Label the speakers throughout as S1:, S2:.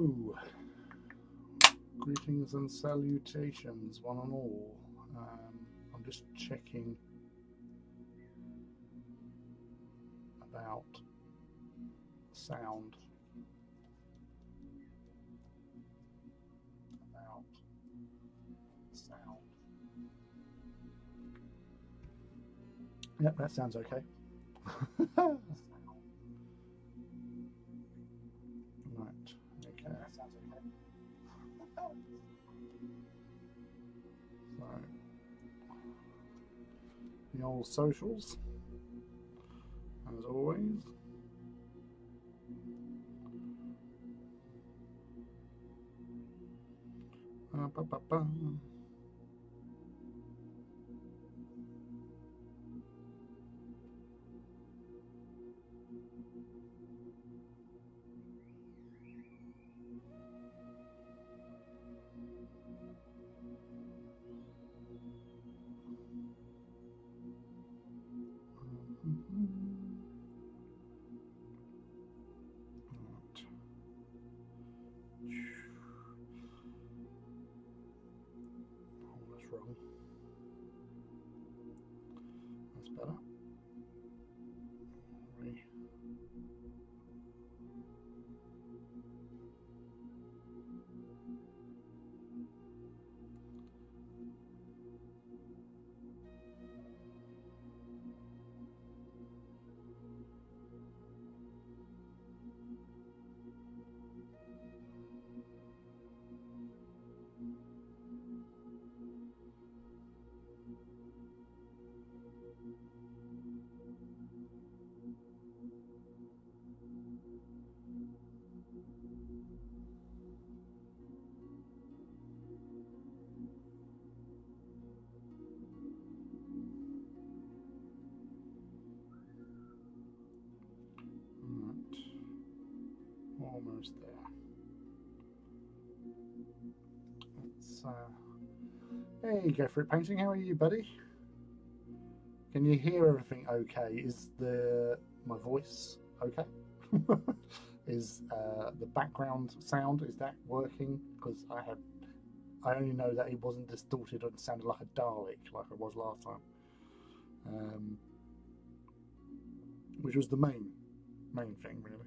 S1: Hello, greetings and salutations, one and all. I'm just checking about sound. Yep, that sounds okay. Right. Okay. So the old socials, as always. Ba, ba, ba. That's wrong. That's better. Almost there. Hey, Go For It Painting, how are you, buddy? Can you hear everything okay? Is my voice okay? Is the background sound, is that working? Because I only know that it wasn't distorted and sounded like a Dalek like it was last time, which was the main thing, really.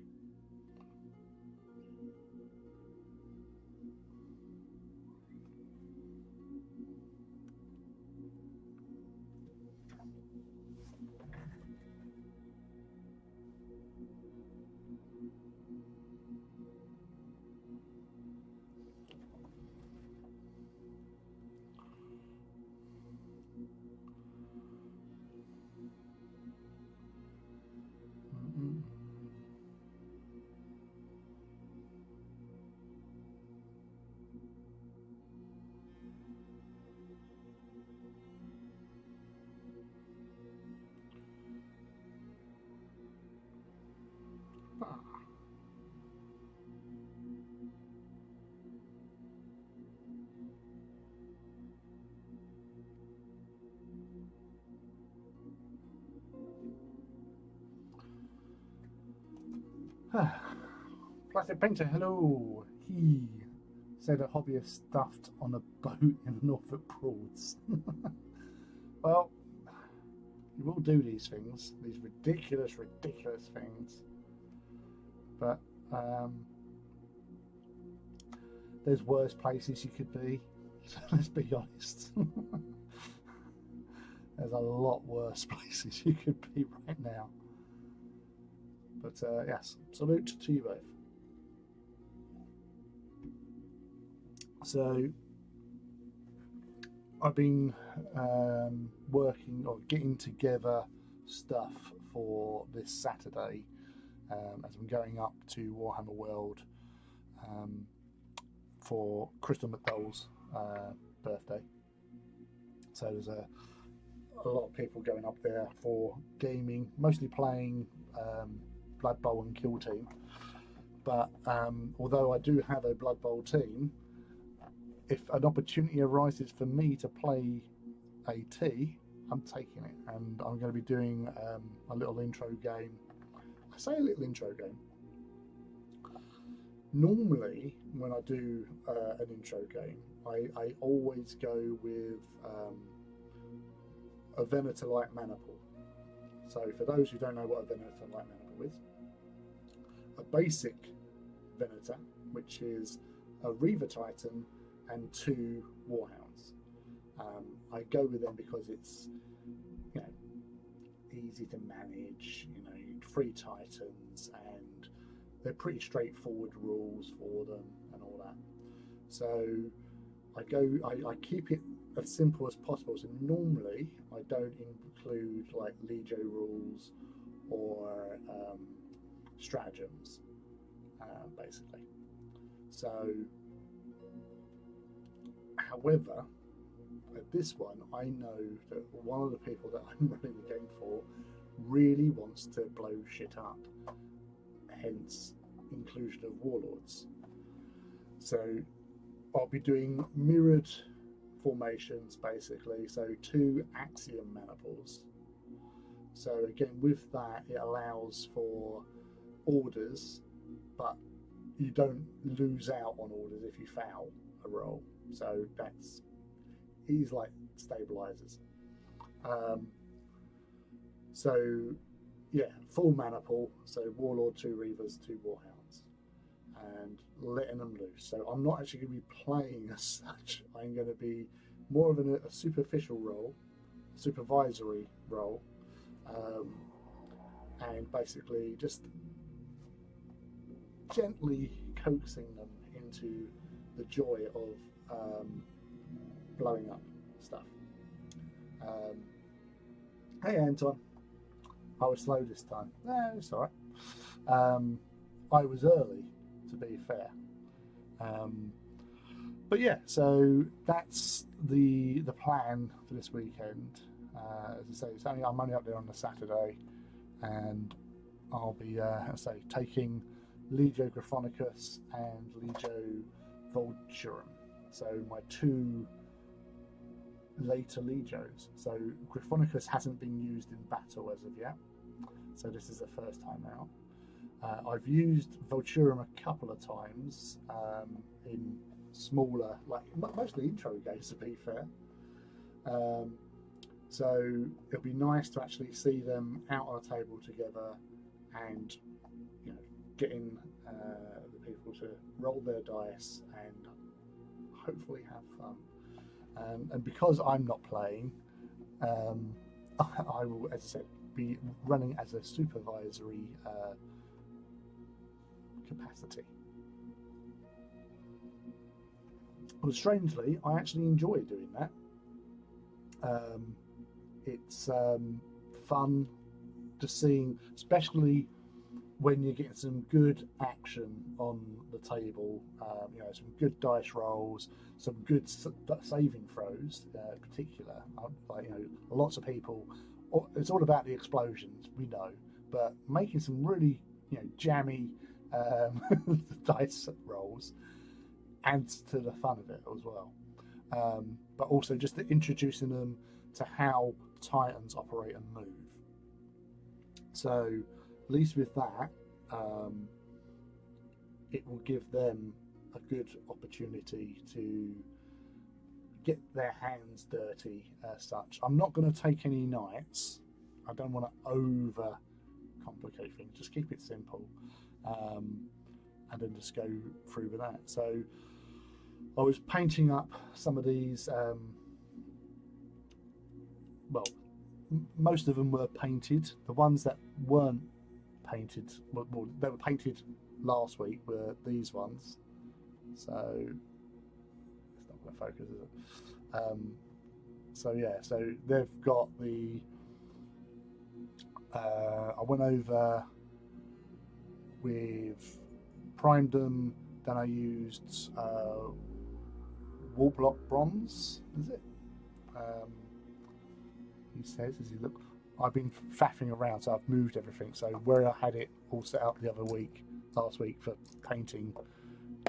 S1: Plastic Painter, hello. He said a hobbyist stuffed on a boat in Norfolk Broads. Well, you will do these things, these ridiculous things, but there's worse places you could be. So let's be honest. There's a lot worse places you could be right now. But yes, salute to you both. So I've been working or getting together stuff for this Saturday as I'm going up to Warhammer World for Crystal McDowell's birthday. So there's a lot of people going up there for gaming, mostly playing Blood Bowl and Kill Team. But although I do have a Blood Bowl team, if an opportunity arises for me to play AT, I'm taking it, and I'm going to be doing a little intro game. I say a little intro game. Normally, when I do an intro game, I always go with a Venator Light Maniple. So, for those who don't know what a Venator Light Maniple is, a basic Venator, which is a Reaver Titan and two Warhounds. I go with them because it's, you know, easy to manage. You know, three Titans, and they're pretty straightforward rules for them and all that. So I keep it as simple as possible. So normally I don't include like Legio rules or stratagems, basically. So, however, at this one, I know that one of the people that I'm running the game for really wants to blow shit up, hence inclusion of warlords. So I'll be doing mirrored formations, basically, so two Axiom Maniples. So again, with that, it allows for orders, but you don't lose out on orders if you foul a roll. So that's, he's like stabilizers. So yeah, full Maniple, so Warlord, two Reavers, two Warhounds, and letting them loose. So I'm not actually going to be playing as such. I'm going to be more of a superficial role, supervisory role, and basically just gently coaxing them into the joy of blowing up stuff. Hey Anton, I was slow this time. No, it's all right. I was early, to be fair. But yeah, so that's the plan for this weekend. As I say, I'm only up there on the Saturday, and I'll be, as I say, taking Legio Gryphonicus and Legio Vulturum. So my two later Legios. So Gryphonicus hasn't been used in battle as of yet, so this is the first time out. I've used Vulturum a couple of times in smaller, like mostly intro games, to be fair. So it'll be nice to actually see them out on a table together, and you know, getting the people to roll their dice and hopefully have fun. And because I'm not playing, I will, as I said, be running as a supervisory capacity. Well, strangely, I actually enjoy doing that. It's fun just seeing, especially when you're getting some good action on the table, you know, some good dice rolls, some good saving throws, in particular. Like, you know, lots of people, it's all about the explosions, we know, but making some really, you know, jammy dice rolls adds to the fun of it as well. But also just introducing them to how Titans operate and move. So at least with that, it will give them a good opportunity to get their hands dirty as such. I'm not going to take any knights. I don't want to over complicate things. Just keep it simple, and then just go through with that. So I was painting up some of these. Well, most of them were painted. The ones that weren't painted, well, they were painted last week, were these ones. So it's not going to focus, is it? So yeah, so they've got the. I went over with primed them. Then I used wall block bronze. Is it? He says as he look. I've been faffing around, so I've moved everything. So where I had it all set up the other week, last week for painting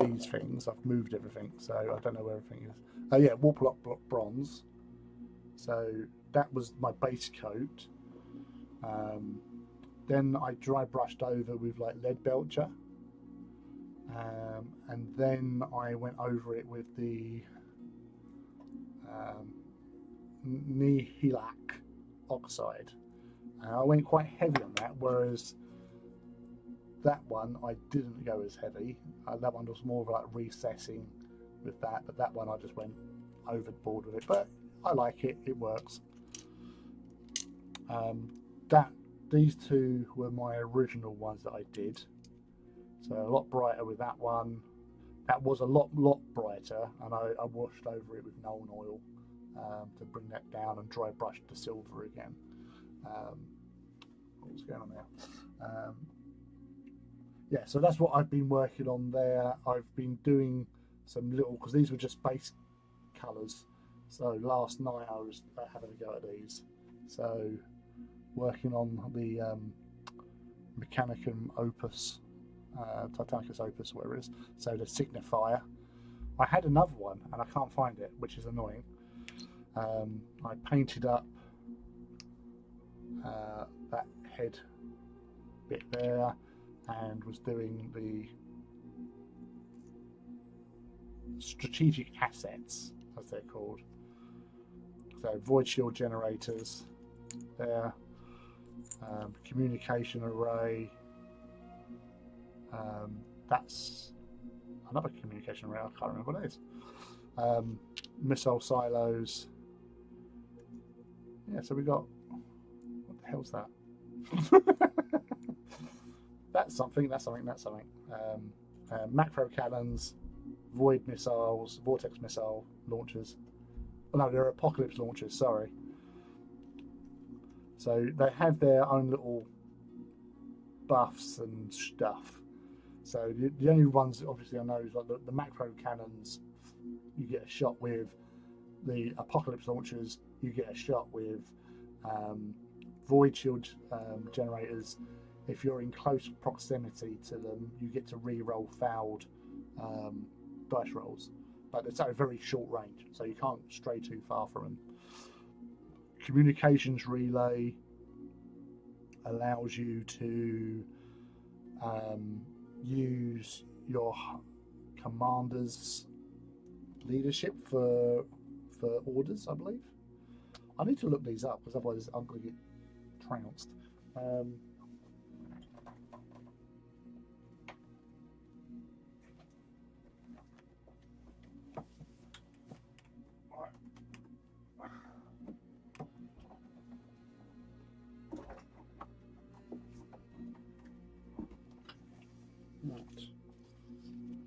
S1: these things, I've moved everything. So I don't know where everything is. Oh yeah, wall block bronze. So that was my base coat. Then I dry brushed over with like lead belcher, And then I went over it with the Nihilak oxide. I went quite heavy on that, whereas that one I didn't go as heavy. That one was more of like recessing with that, but that one I just went overboard with it. But I like it; it works. These two were my original ones that I did. So a lot brighter with that one. That was a lot brighter, and I washed over it with Nuln Oil to bring that down and dry brushed the silver again. What's going on there? Yeah, so that's what I've been working on there. I've been doing some little, because these were just base colours. So last night I was having a go at these. So working on the Mechanicum Opus, Titanicus Opus, whatever it is. So the Signifier. I had another one and I can't find it, which is annoying. I painted up that head bit there and was doing the strategic assets, as they're called. So void shield generators there, communication array, that's another communication array, I can't remember what it is. Missile silos. Yeah, so we got, what the hell's that? That's something. Macro cannons, void missiles, vortex missile launchers. Oh, no, they're apocalypse launchers, sorry. So they have their own little buffs and stuff. So the only ones that obviously I know is like the macro cannons, you get a shot with. The apocalypse launchers, you get a shot with. Void shield generators, if you're in close proximity to them, you get to re-roll fouled dice rolls, but it's at a very short range, so you can't stray too far from them. Communications relay allows you to use your commander's leadership for orders, I believe. I need to look these up because otherwise I'm going to get trounced.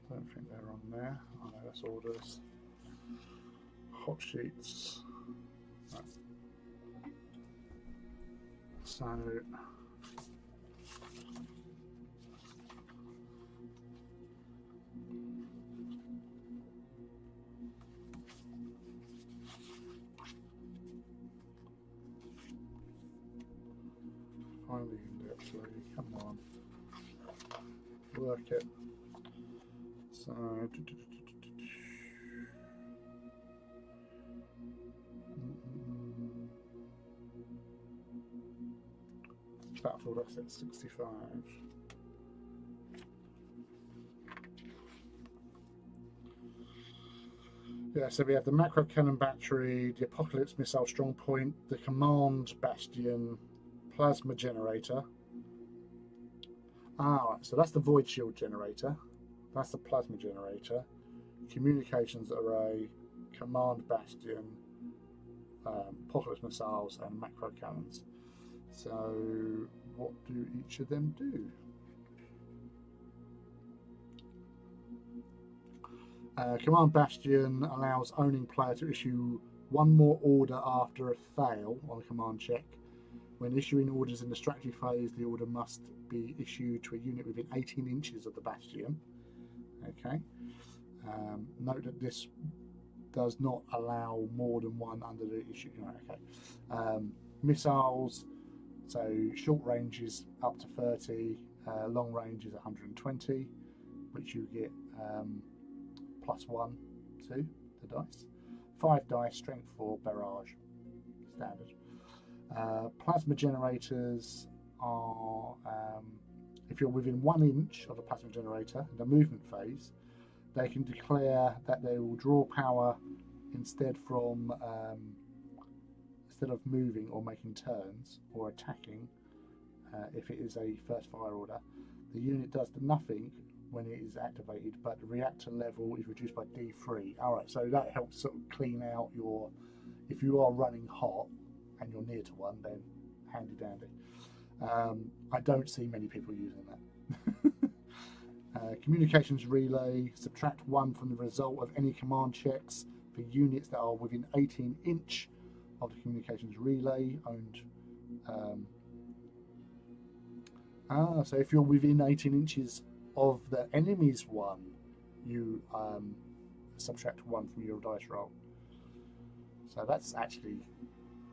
S1: Don't think they're on there. Oh no, that's orders. Hot sheets. Right. So finally index ready. Come on. Work it. So Battlefield Asset 65. Yeah, so we have the macro cannon battery, the apocalypse missile strong point, the command bastion, plasma generator. Right, so that's the void shield generator. That's the plasma generator. Communications array, command bastion, apocalypse missiles, and macro cannons. So, what do each of them do? Command Bastion allows owning player to issue one more order after a fail on a command check. When issuing orders in the strategy phase, the order must be issued to a unit within 18 inches of the Bastion. Okay. Note that this does not allow more than one under the issue. Okay. Missiles, so short range is up to 30, long range is 120, which you get +1 to the dice. 5 dice, strength 4, barrage, standard. Plasma generators are if you're within 1 inch of a plasma generator in the movement phase, they can declare that they will draw power instead of moving or making turns or attacking. If it is a first fire order, the unit does nothing when it is activated, but the reactor level is reduced by D3. Alright, so that helps sort of clean out your, if you are running hot and you're near to one, then handy dandy. I don't see many people using that. Communications relay, subtract 1 from the result of any command checks for units that are within 18 inch of the communications relay owned. So if you're within 18 inches of the enemy's one, you subtract 1 from your dice roll. So that's actually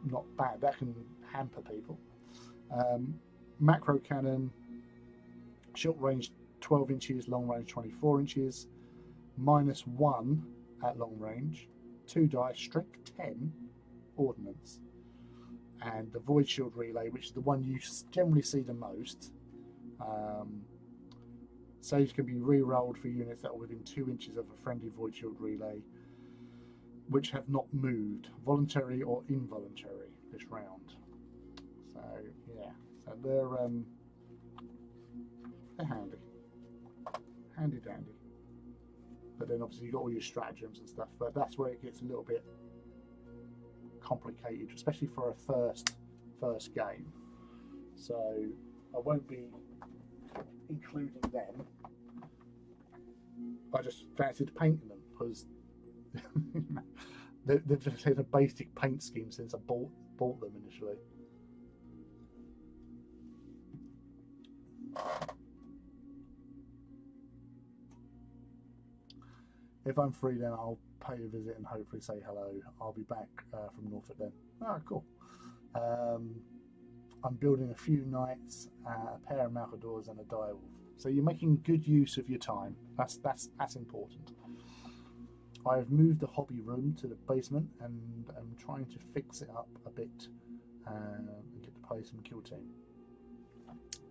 S1: not bad. That can hamper people. Macro cannon, short range 12 inches, long range 24 inches, -1 at long range, 2 dice, strength 10, ordnance. And the void shield relay, which is the one you generally see the most. Saves can be re-rolled for units that are within 2 inches of a friendly void shield relay, which have not moved, voluntary or involuntary, this round. So yeah, so they're handy dandy. But then obviously you've got all your stratagems and stuff, but that's where it gets a little bit complicated, especially for a first game. So I won't be including them. I just fancied painting them because they've just had a basic paint scheme since I bought them initially. If I'm free, then I'll pay a visit and hopefully say hello. I'll be back from Norfolk then. Oh, cool. I'm building a few knights, a pair of Malcadors and a direwolf. So you're making good use of your time. That's important. I've moved the hobby room to the basement and I'm trying to fix it up a bit and get to play some Kill Team.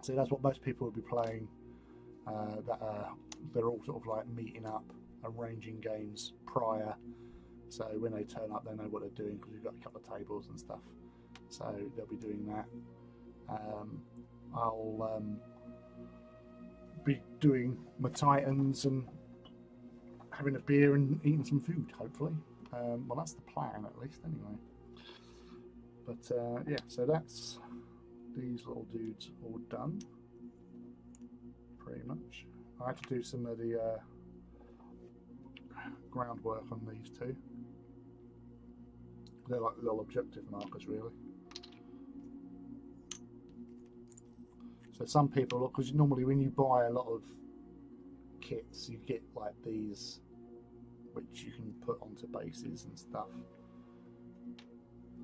S1: So that's what most people will be playing. They're all sort of like meeting up, arranging games prior. So when they turn up, they know what they're doing because we've got a couple of tables and stuff. So they'll be doing that. I'll be doing my Titans and having a beer and eating some food, hopefully. Well, that's the plan, at least, anyway. But yeah, so that's these little dudes all done, pretty much. I had to do some of the groundwork on these two. They're like little objective markers, really. So some people, because normally when you buy a lot of kits, you get like these, which you can put onto bases and stuff,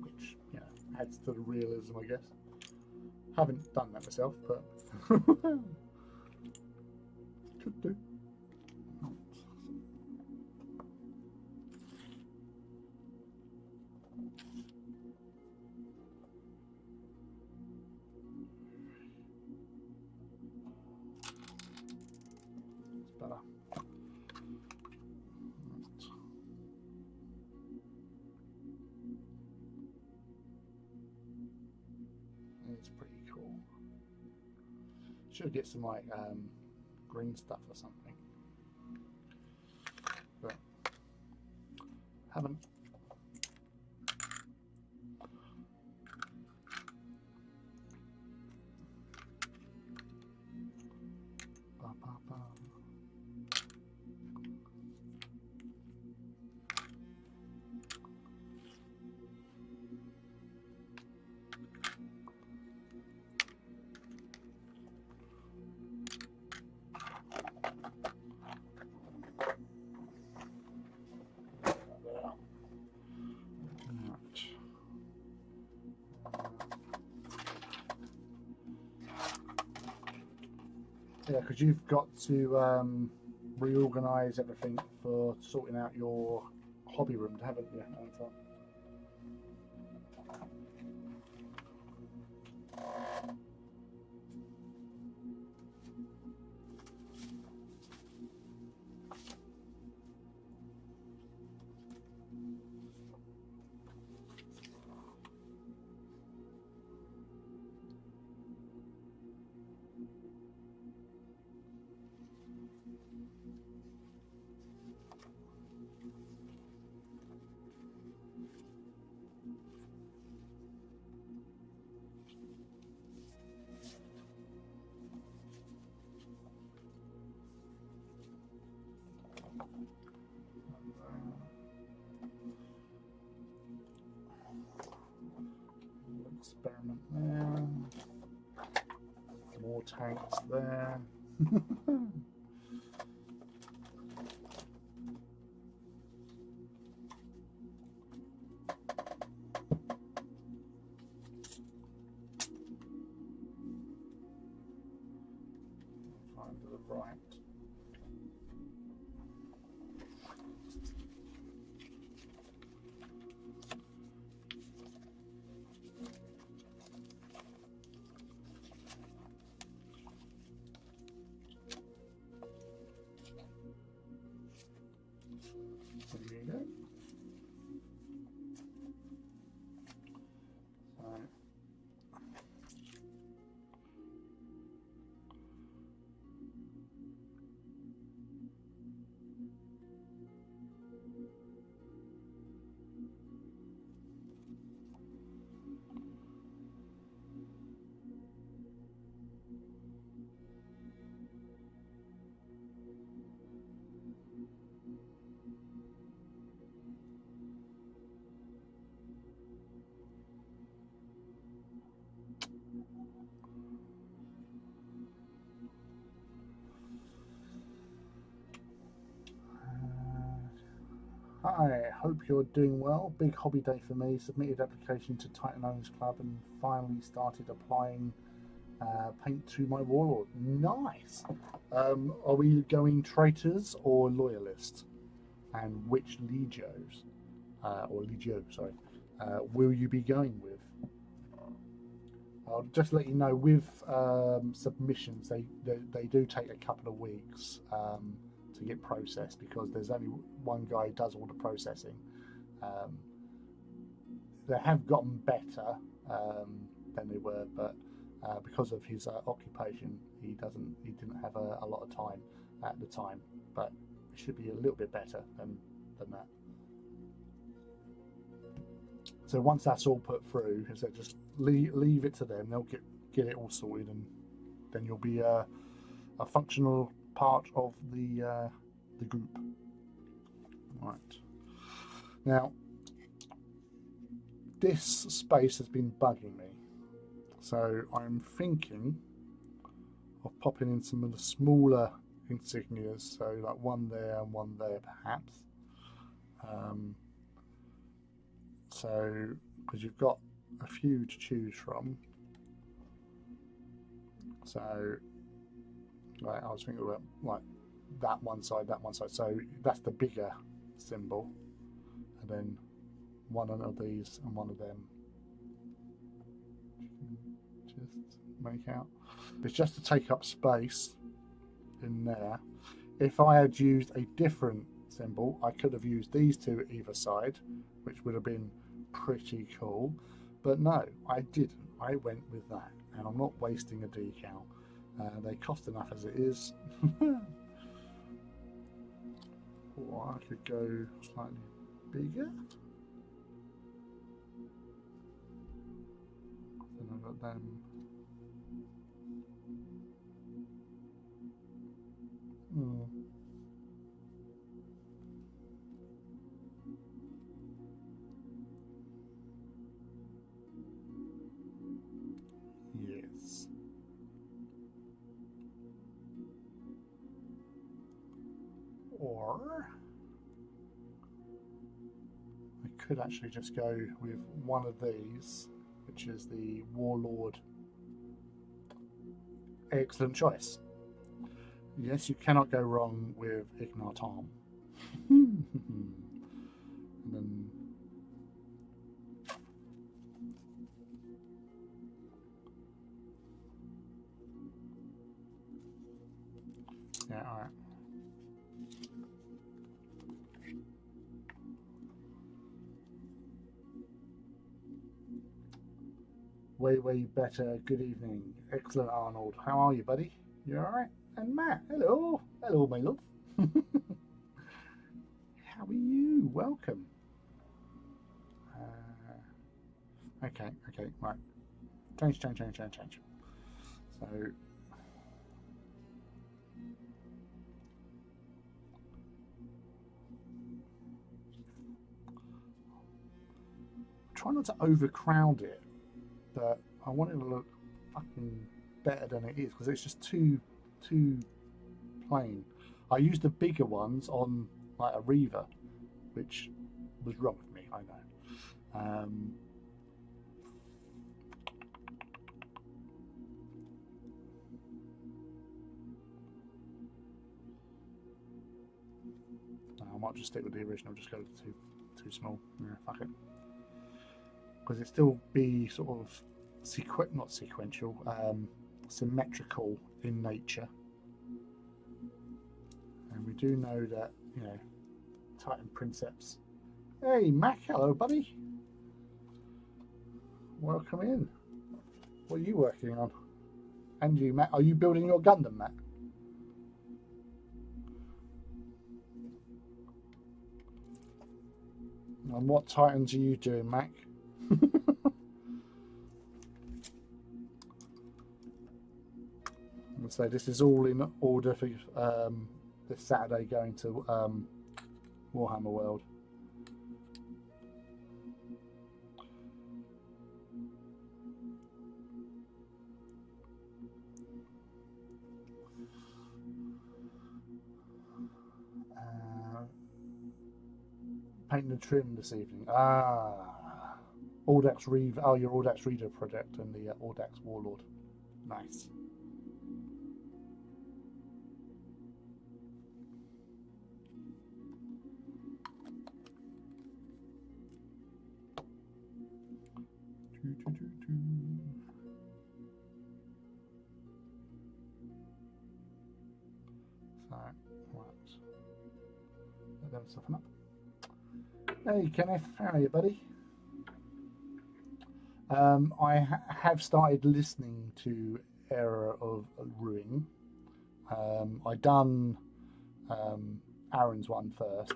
S1: which, you know, adds to the realism, I guess. Haven't done that myself, but could do. It's pretty cool. Should get some like green stuff or something, but haven't. Yeah, because you've got to reorganise everything for sorting out your hobby room, haven't you, Anton? tanks there. Find the right. There you go. Hi, hope you're doing well. Big hobby day for me. Submitted application to Titan Owners Club and finally started applying paint to my warlord. Nice. Are we going traitors or loyalists? And which legios, or legio, sorry, will you be going with? I'll just let you know with submissions, they do take a couple of weeks to get processed because there's only one guy who does all the processing. They have gotten better than they were, but because of his occupation, he didn't have a lot of time at the time, but it should be a little bit better than that. So once that's all put through, so just leave it to them. They'll get it all sorted, and then you'll be a functional part of the group. Right. Now, this space has been bugging me, so I'm thinking of popping in some of the smaller insignias, so like one there and one there, perhaps. So, because you've got a few to choose from. So, like, I was thinking about like that one side. So that's the bigger symbol, and then one of these and one of them. Just make out. It's just to take up space in there. If I had used a different symbol, I could have used these two either side, which would have been pretty cool, but no, I didn't. I went with that, and I'm not wasting a decal. They cost enough as it is. Or I could go slightly bigger. Then I've got them. Yes. Or I could actually just go with one of these, which is the Warlord. Excellent choice. Yes, you cannot go wrong with Ignatarm. And then yeah, all right. Way better. Good evening. Excellent, Arnold. How are you, buddy? You all right? And Matt, hello. Hello, my love. How are you? Welcome. Okay, right. Change. So, try not to overcrowd it, but I want it to look fucking better than it is because it's just too plain. I used the bigger ones on like a Reaver, which was wrong with me, I know. I might just stick with the original, just go to too small. Yeah, fuck it. Because it still be sort of not sequential, symmetrical in nature. And we do know that, you know, Titan Princeps. Hey, Mac, hello, buddy. Welcome in. What are you working on? And you, Matt, are you building your Gundam, Matt? And what Titans are you doing, Mac? So this is all in order for this Saturday going to Warhammer World. Painting the trim this evening. Audax Reeve. Oh, your Audax Reader project and the Audax Warlord. Nice. So, right. Let them soften up. Hey, Kenneth, how are you, buddy? I have started listening to Era of Ruin. I done Aaron's one first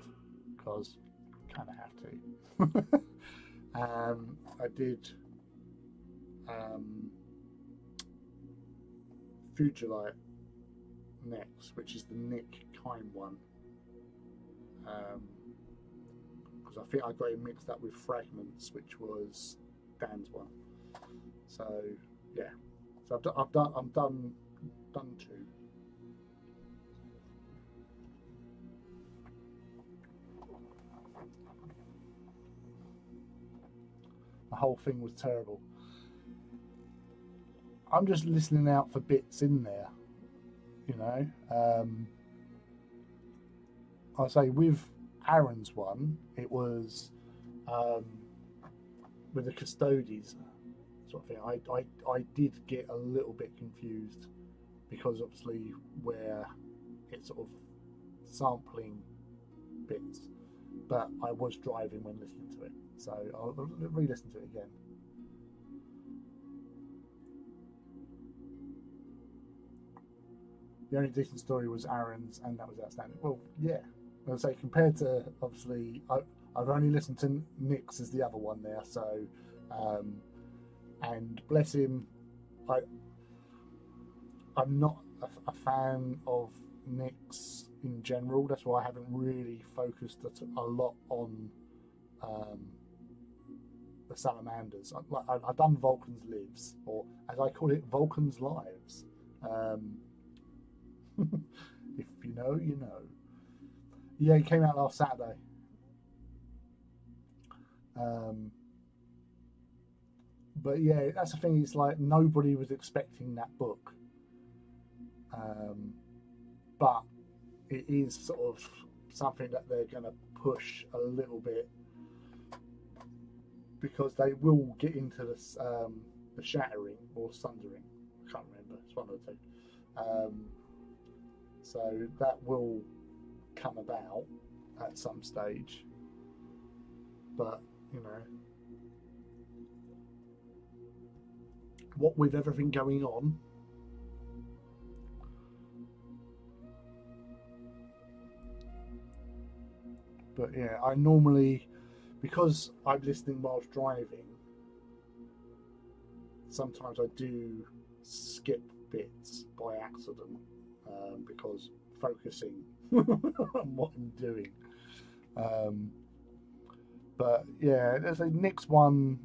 S1: because kind of have to. I did Future Light next, which is the Nick Kime one. Because I think I got it mixed up with Fragments, which was Dan's one. So yeah, so I'm done two. The whole thing was terrible. I'm just listening out for bits in there, you know. I'll say with Aaron's one, it was with the Custodes sort of thing. I did get a little bit confused because obviously where it's sort of sampling bits, but I was driving when listening to it, so I'll re-listen to it again. The only decent story was Aaron's, and that was outstanding. Well, yeah, I'll say compared to obviously, I've only listened to Nick's as the other one there, so and bless him, I'm not a fan of Nick's in general. That's why I haven't really focused a lot on the Salamanders. I've done Vulcan's Lives, or as I call it, Vulcan's Lives. If you know, you know. Yeah, it came out last Saturday. But yeah, that's the thing. It's like nobody was expecting that book, but it is sort of something that they're going to push a little bit because they will get into this, the shattering or sundering. I can't remember. It's one of the two. So that will come about at some stage, but you know, what with everything going on, but yeah, I normally, because I'm listening whilst driving, sometimes I do skip bits by accident because focusing on what I'm doing. But yeah, there's a Nick's one.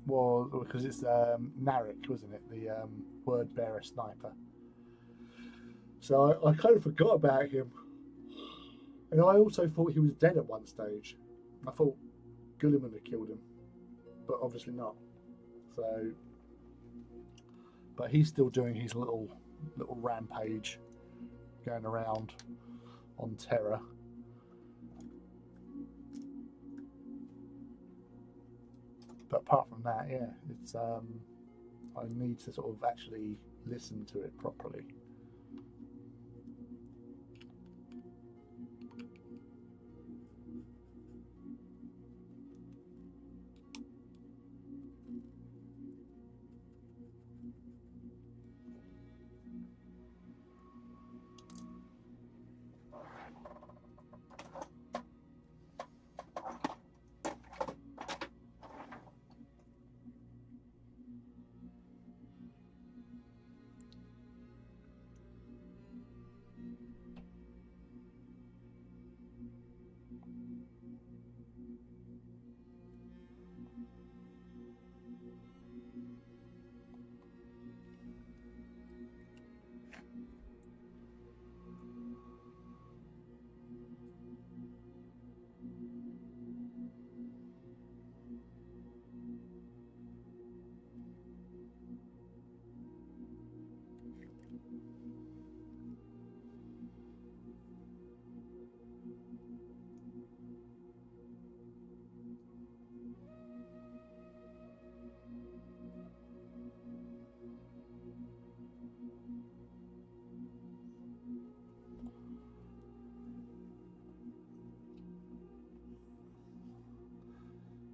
S1: was because it's Narek, wasn't it? The word bearer sniper. So I kind of forgot about him, and I also thought he was dead at one stage. I thought Gulliman had killed him, but obviously not. So, but he's still doing his little rampage, going around on Terra. But apart from that, yeah, it's I need to sort of actually listen to it properly.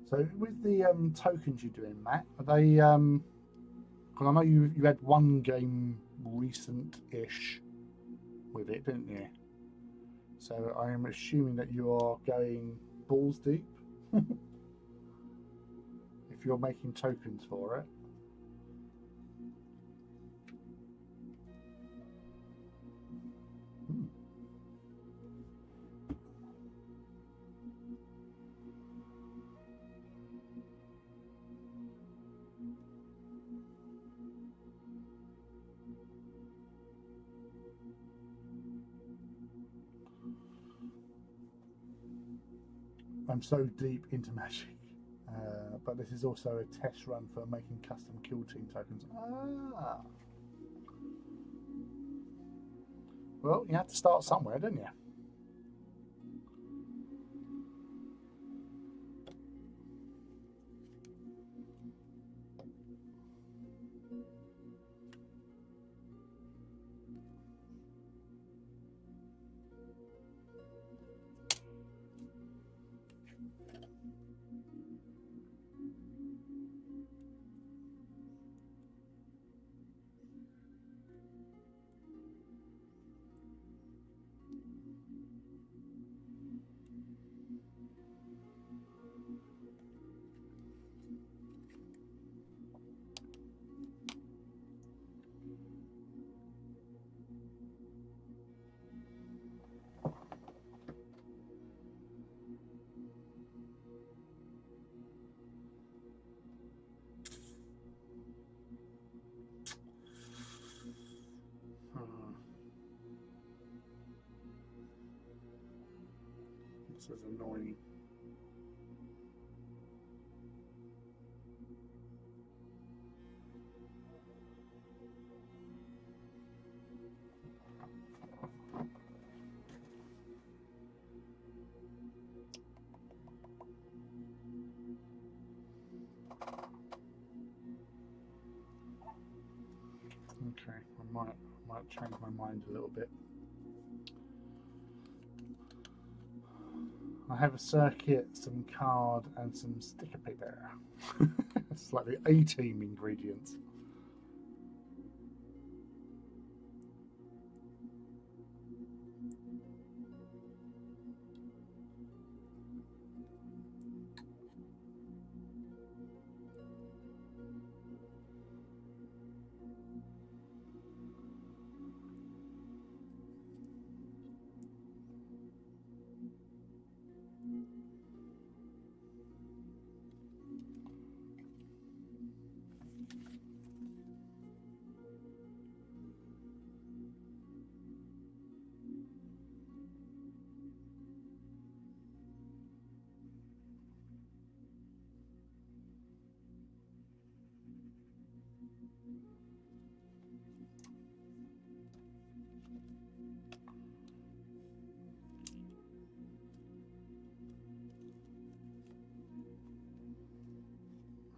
S1: So with the tokens you're doing, Matt, are they? Because I know you had one game recent-ish with it, didn't you? So I am assuming that you are going balls deep if you're making tokens for it. Hmm. I'm so deep into Magic. But this is also a test run for making custom kill team tokens. Ah. Well, you have to start somewhere, don't you? This is annoying. Okay, I might change my mind a little bit. I have a circuit, some card, and some sticker paper. It's like the A-team ingredients.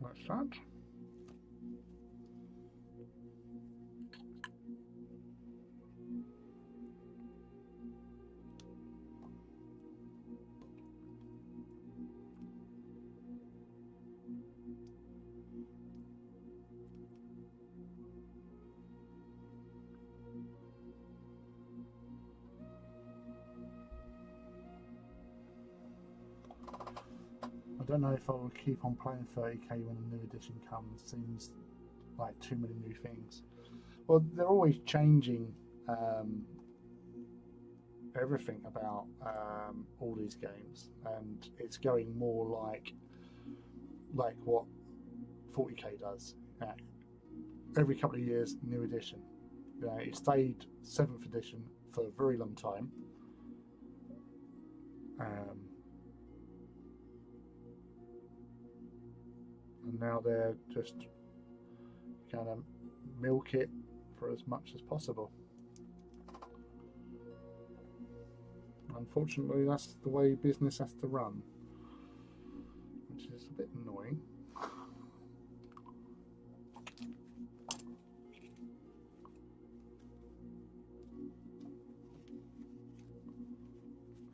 S1: That's that. I don't know if I will keep on playing 30k when the new edition comes. Seems like too many new things. Well, they're always changing everything about all these games, and it's going more like what 40k does. Every couple of years, new edition. It stayed 7th edition for a very long time. And now they're just kind of milk it for as much as possible. Unfortunately, that's the way business has to run, which is a bit annoying.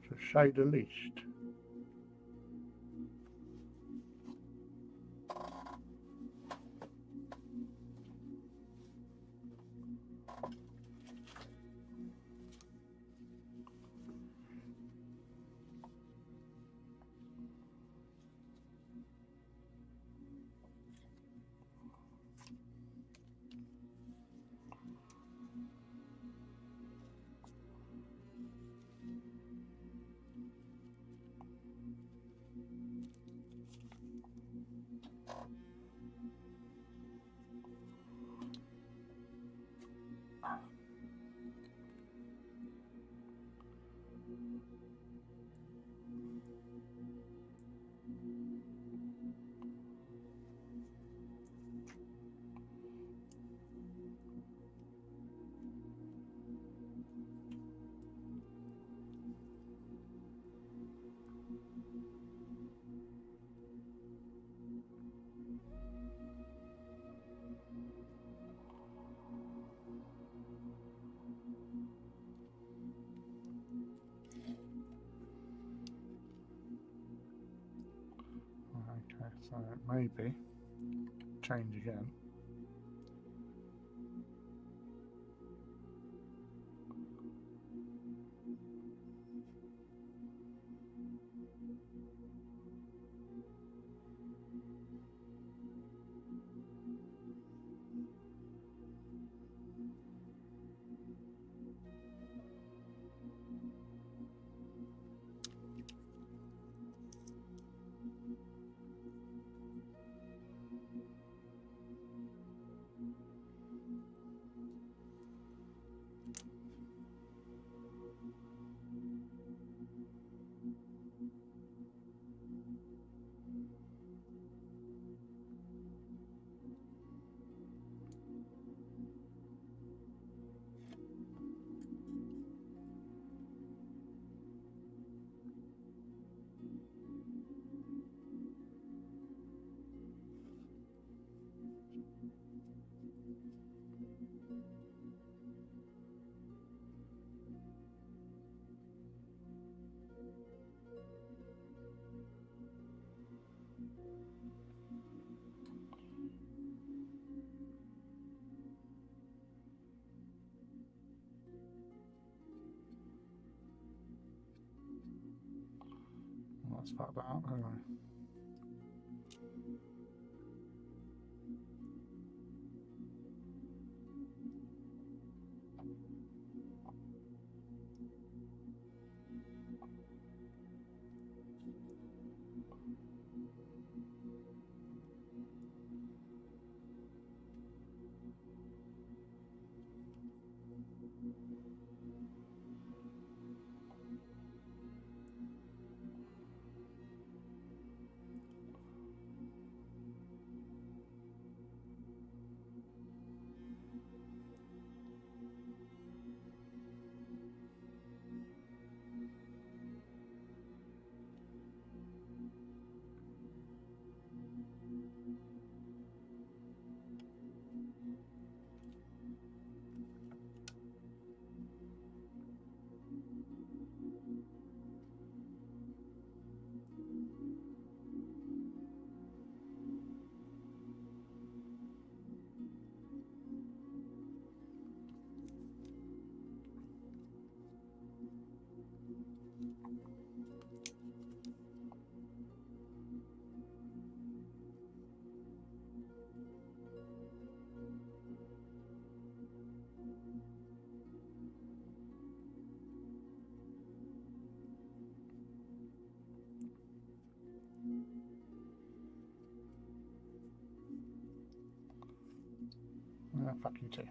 S1: To say the least. Okay, so maybe change again. Let's fuck that up anyway. Fuck you too.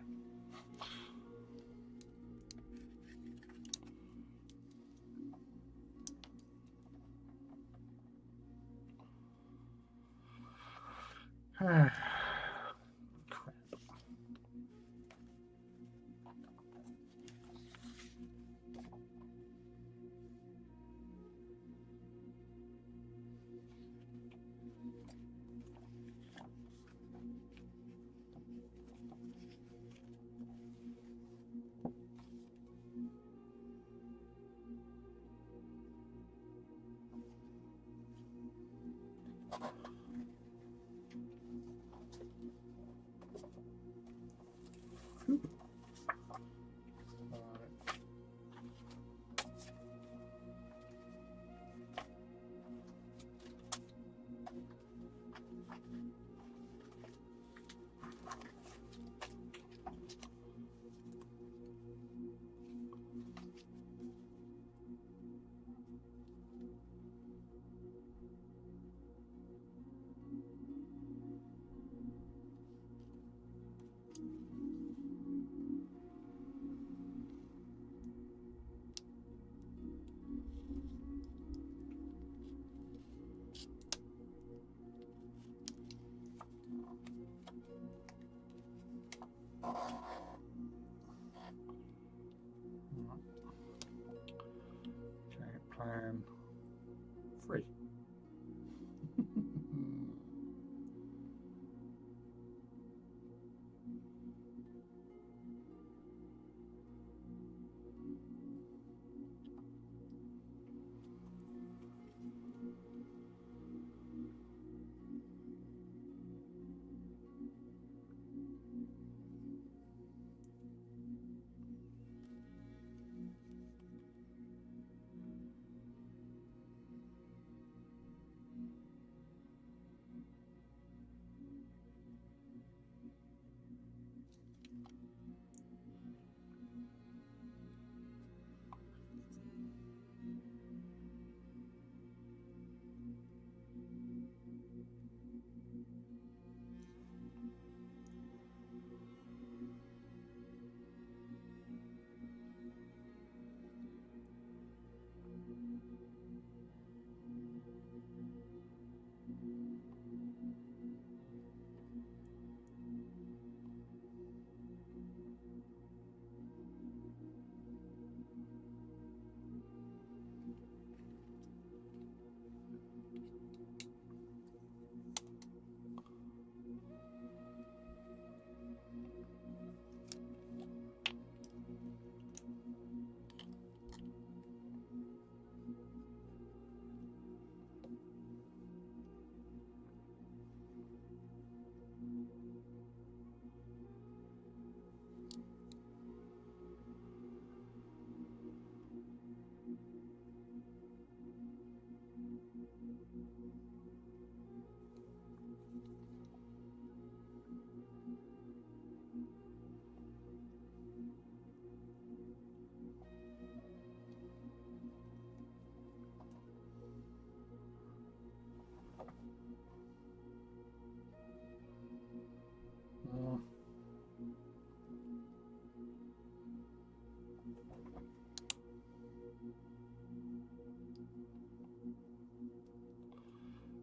S1: Crap. Okay, plan 3.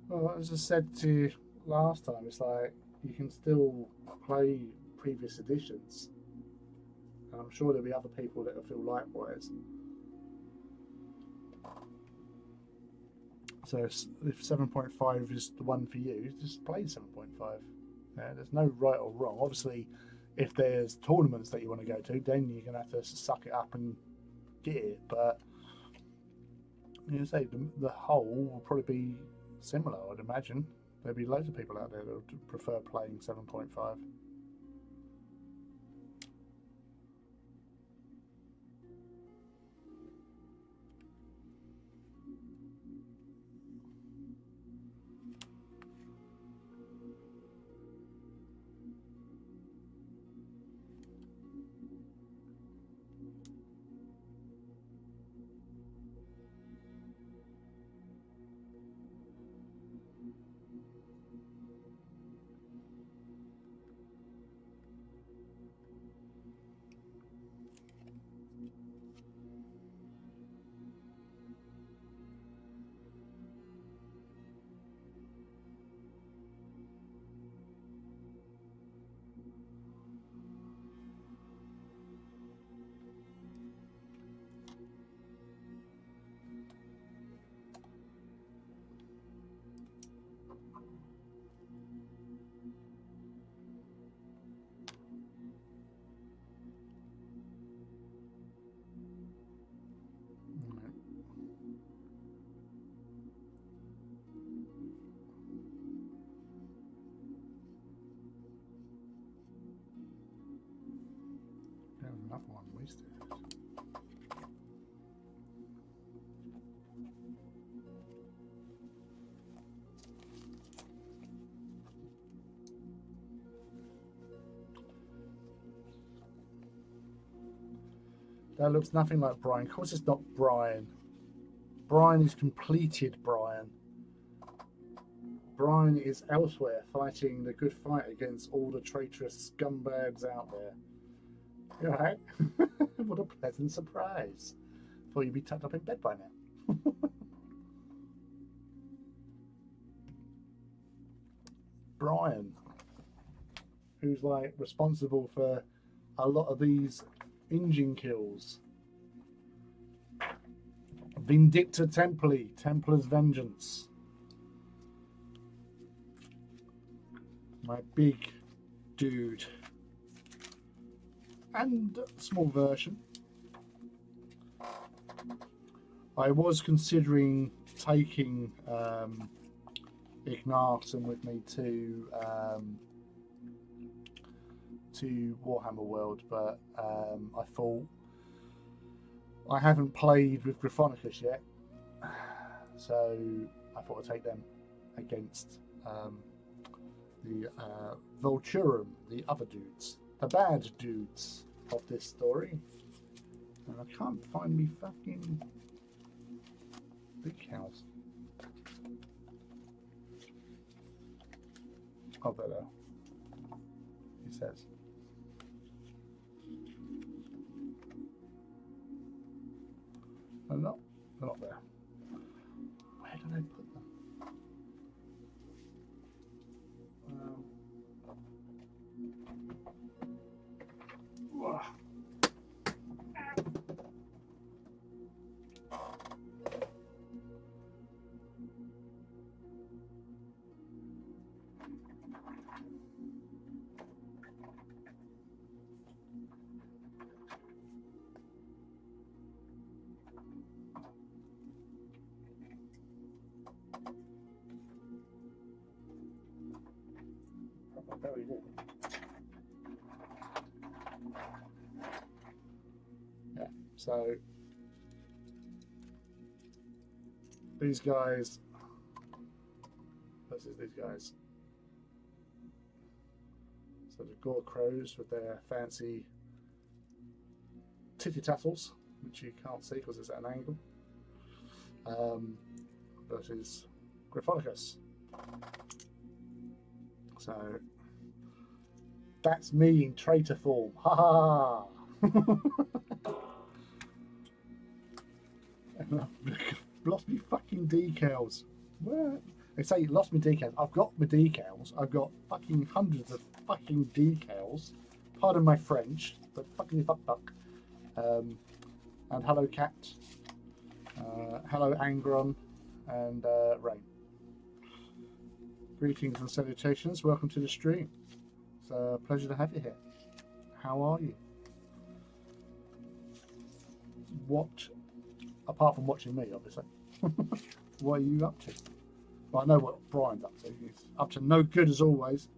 S1: Well, as I said to you last time, it's like you can still play previous editions. And I'm sure there'll be other people that will feel likewise. So if 7.5 is the one for you, just play 7.5. Yeah, there's no right or wrong. Obviously, if there's tournaments that you want to go to, then you're going to have to suck it up and get it. But you say the whole will probably be similar, I'd imagine. There'll be loads of people out there that would prefer playing 7.5. another one wasted. That looks nothing like Brian. Of course it's not Brian. Brian is completed Brian. Brian is elsewhere fighting the good fight against all the traitorous scumbags out there. You all right? What a pleasant surprise. Thought you'd be tucked up in bed by now. Brian, who's like responsible for a lot of these engine kills. Vindicta Templi, Templar's Vengeance. My big dude. And a small version. I was considering taking Ignatum with me to Warhammer World, but I thought I haven't played with Gryphonicus yet, so I thought I'd take them against the Vulturum, the other dudes, the bad dudes of this story. And I can't find me fucking big cows. Oh, there. He says. No, they're not there. Where did I put them? Whoa. Very good. Yeah, so these guys versus these guys. So the Gore Crows with their fancy titty tassels, which you can't see because it's at an angle, versus Gryphonicus. So that's me in traitor form. Ha ha! Lost me fucking decals. What? They say you lost me decals. I've got my decals. I've got fucking hundreds of fucking decals. Pardon my French, but fucking fuck. And hello Cat. Hello Angron and Rain. Greetings and salutations. Welcome to the stream. It's a pleasure to have you here. How are you? What, apart from watching me, obviously, what are you up to? Well, I know what Brian's up to. He's up to no good as always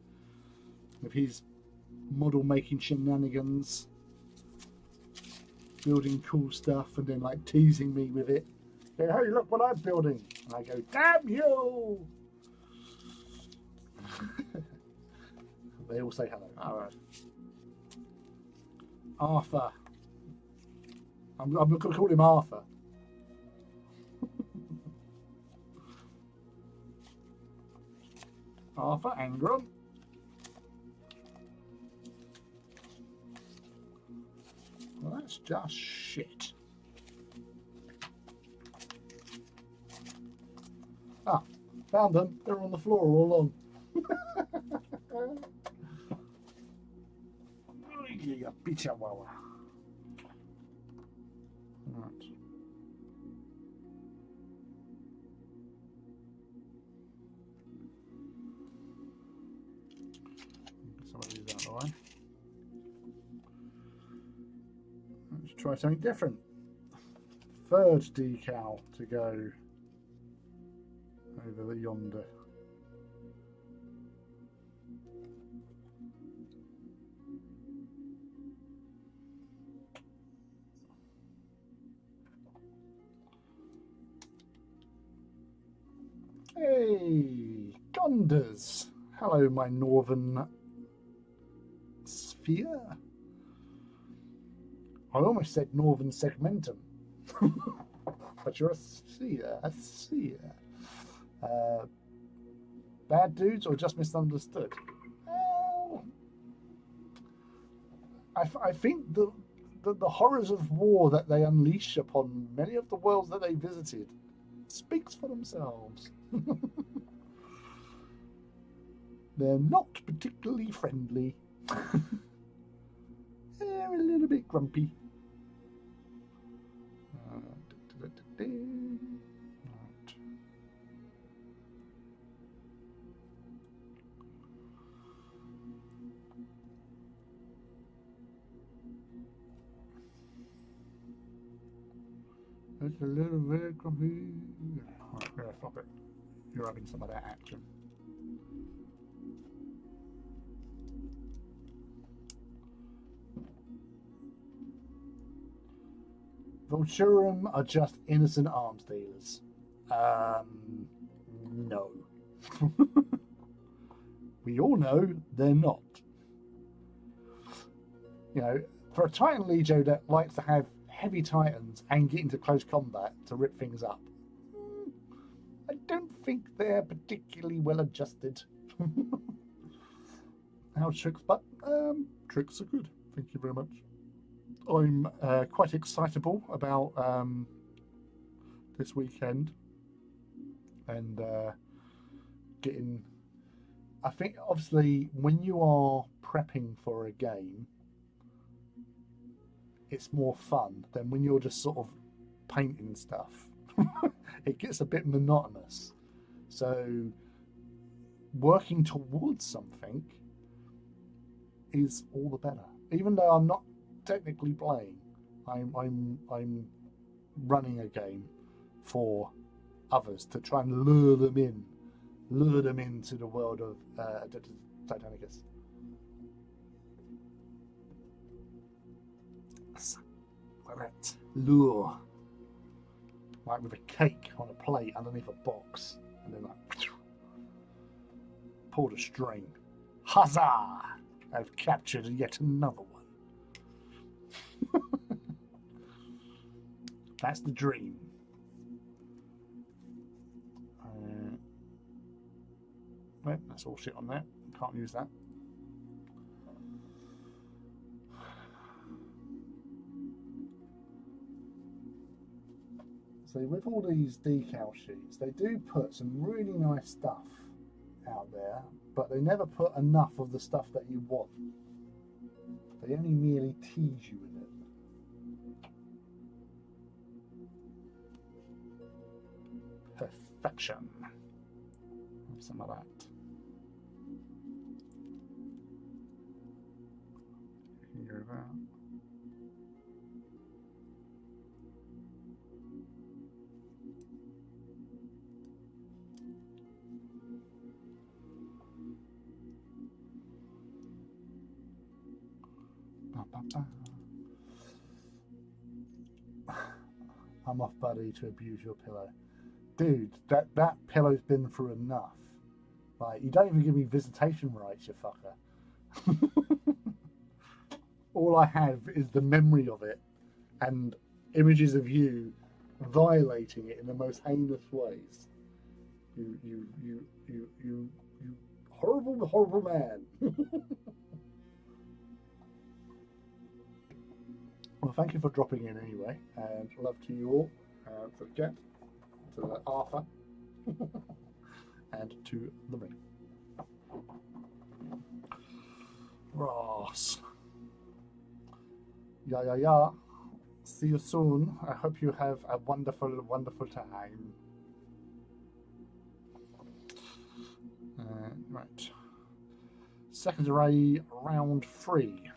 S1: with his model making shenanigans, building cool stuff, and then like teasing me with it. Hey, look what I'm building! And I go, damn you! They all say hello. All right. Arthur. I'm going to call him Arthur. Arthur Angron. Well, that's just shit. Ah, found them. They're on the floor all along. You bitch wawa. Right. Some of these out of the way. Let's try something different. Third decal to go over the yonder. Hey, Gonders. Hello, my northern sphere. I almost said northern segmentum. But you're a sphere, a sphere. Bad dudes or just misunderstood? Well, I think the horrors of war that they unleash upon many of the worlds that they visited speaks for themselves. They're not particularly friendly. They're a little bit grumpy. Right. It's a little bit grumpy. Right, yeah, stop it. You're having some of that action. Vulturum are just innocent arms dealers. No. We all know they're not. You know, for a Titan Legio that likes to have heavy Titans and get into close combat to rip things up, I don't think they're particularly well adjusted. How tricks, but tricks are good. Thank you very much. I'm quite excitable about this weekend and getting. I think obviously when you are prepping for a game, it's more fun than when you're just sort of painting stuff. It gets a bit monotonous. So working towards something is all the better. Even though I'm not technically playing, I'm running a game for others to try and lure them into the world of Titanicus. Like that lure, like with a cake on a plate underneath a box, and then like pull the string. Huzzah! I've captured yet another one. That's the dream. Right, that's all shit on there. Can't use that. So with all these decal sheets, they do put some really nice stuff out there, but they never put enough of the stuff that you want. They only merely tease you with it. Perfection. Have some of that. Hear that. I'm off, buddy, to abuse your pillow. Dude, that pillow's been through enough. Like, you don't even give me visitation rights, you fucker. All I have is the memory of it and images of you violating it in the most heinous ways. You horrible, horrible man. Well, thank you for dropping in anyway, and love to you all, to the cat, to Arthur, and to the ring. Ross. Yeah. See you soon. I hope you have a wonderful, wonderful time. Right. Secondary round 3.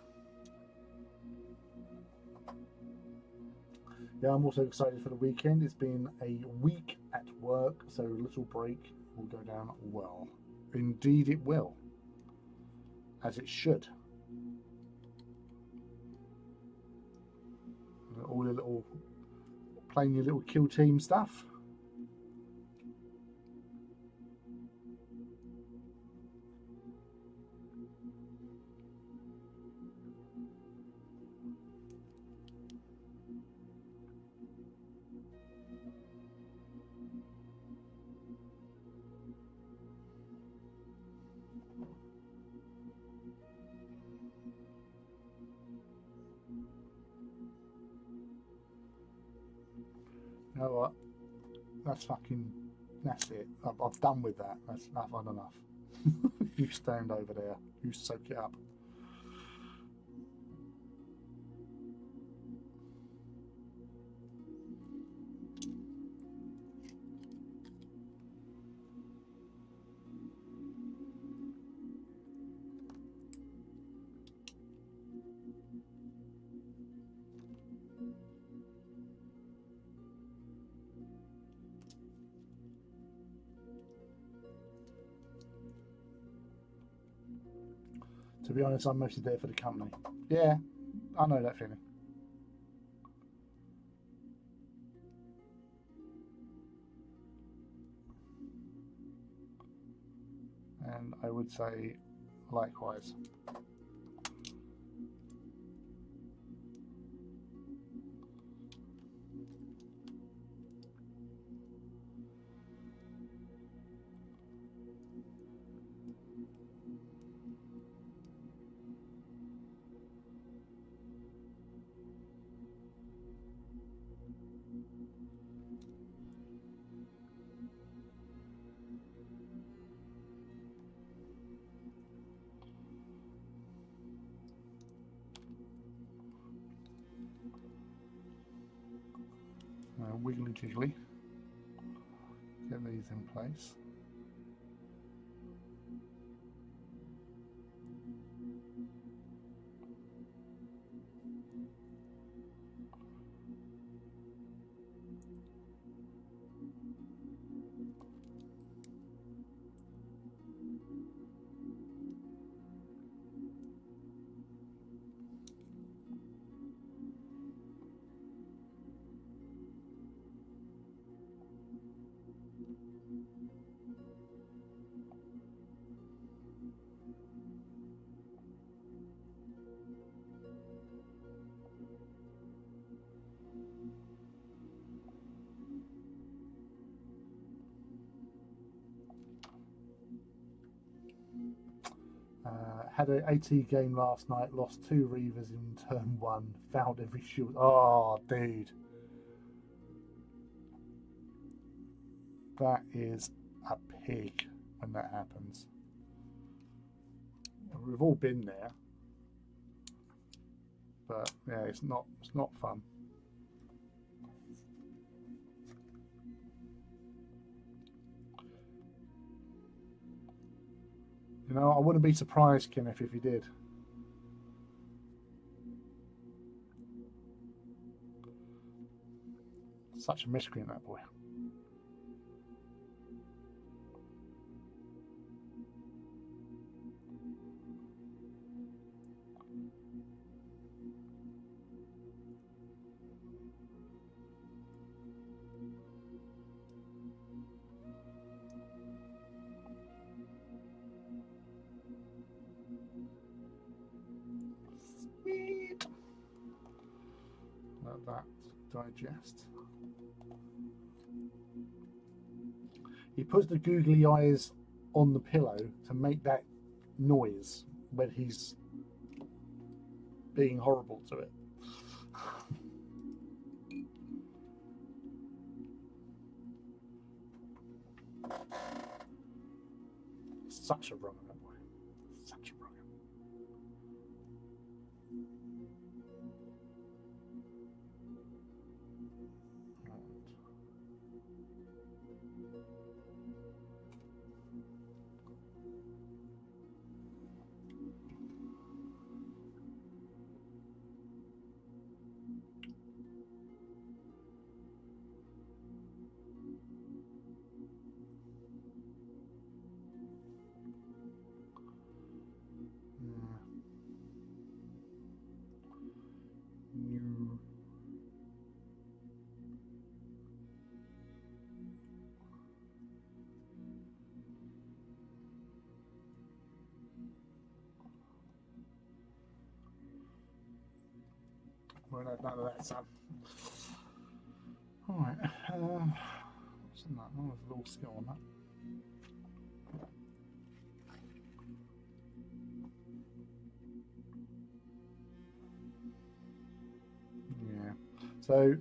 S1: Yeah, I'm also excited for the weekend. It's been a week at work, so a little break will go down well. Indeed it will. As it should. All your little, playing your little kill team stuff. know what? That's it. I've done with that. I've had enough. You stand over there. You soak it up. To be honest, I'm mostly there for the company. Yeah, I know that feeling. And I would say likewise. Wiggly jiggly. Get these in place. Had an AT game last night, lost 2 Reavers in turn 1, found every shield. Oh, dude. That is a pig when that happens. We've all been there. But yeah, it's not fun. You know, I wouldn't be surprised, Kenneth, if he did. Such a miscreant, that boy. Sweet. Let that digest. He puts the googly eyes on the pillow to make that noise when he's being horrible to it. Such a runner, that boy. Such a runner. Won't have none of that, son. Alright, what's in that? Oh, there's a little skill on that. Yeah. So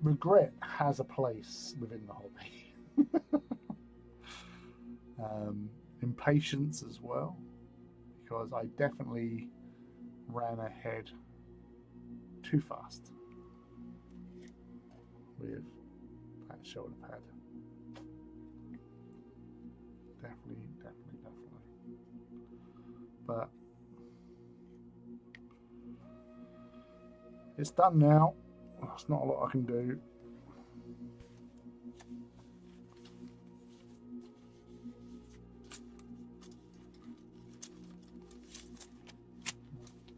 S1: regret has a place within the hobby. Impatience as well, because I definitely ran ahead too fast with that shoulder pad. Definitely. But it's done now. There's not a lot I can do.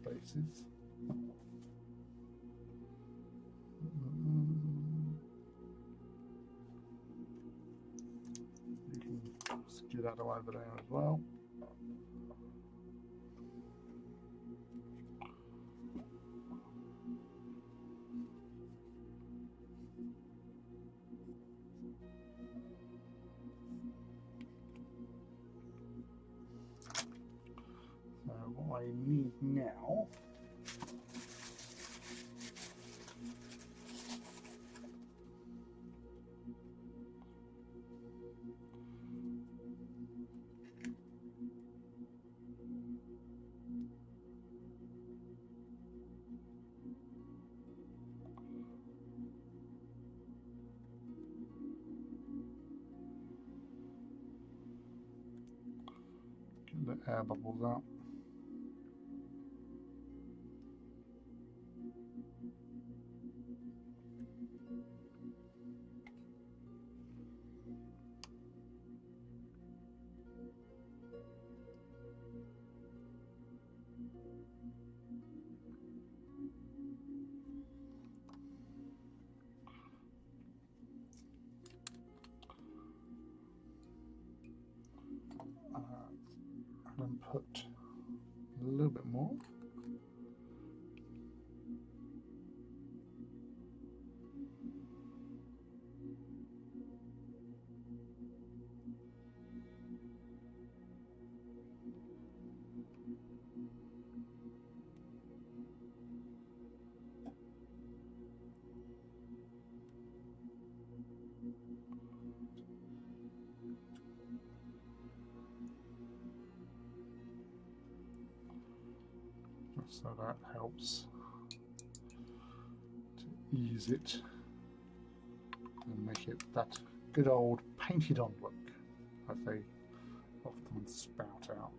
S1: Bases. You can skew that over there as well. So what I need now get the air bubbles out. And put a little bit more. So that helps to ease it and make it that good old painted on look, as they often spout out.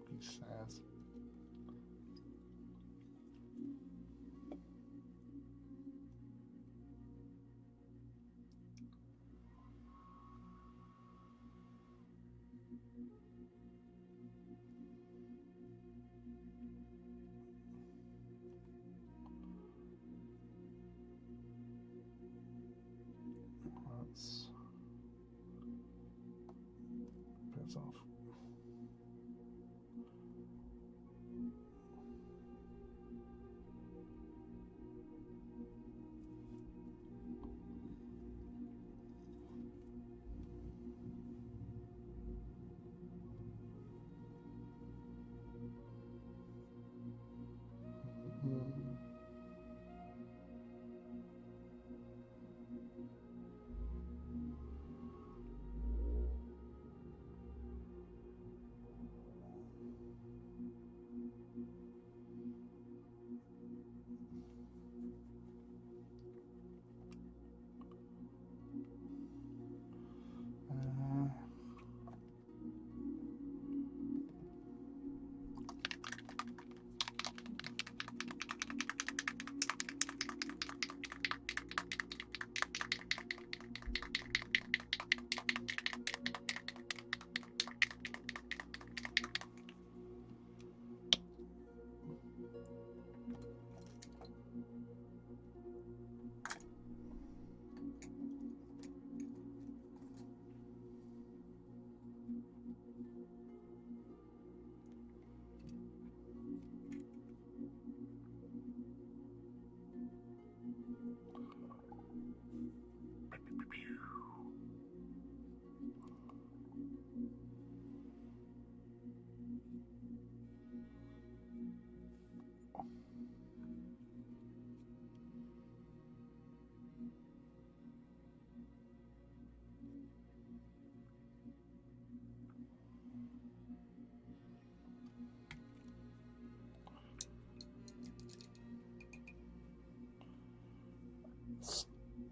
S1: He says. Let's piss off.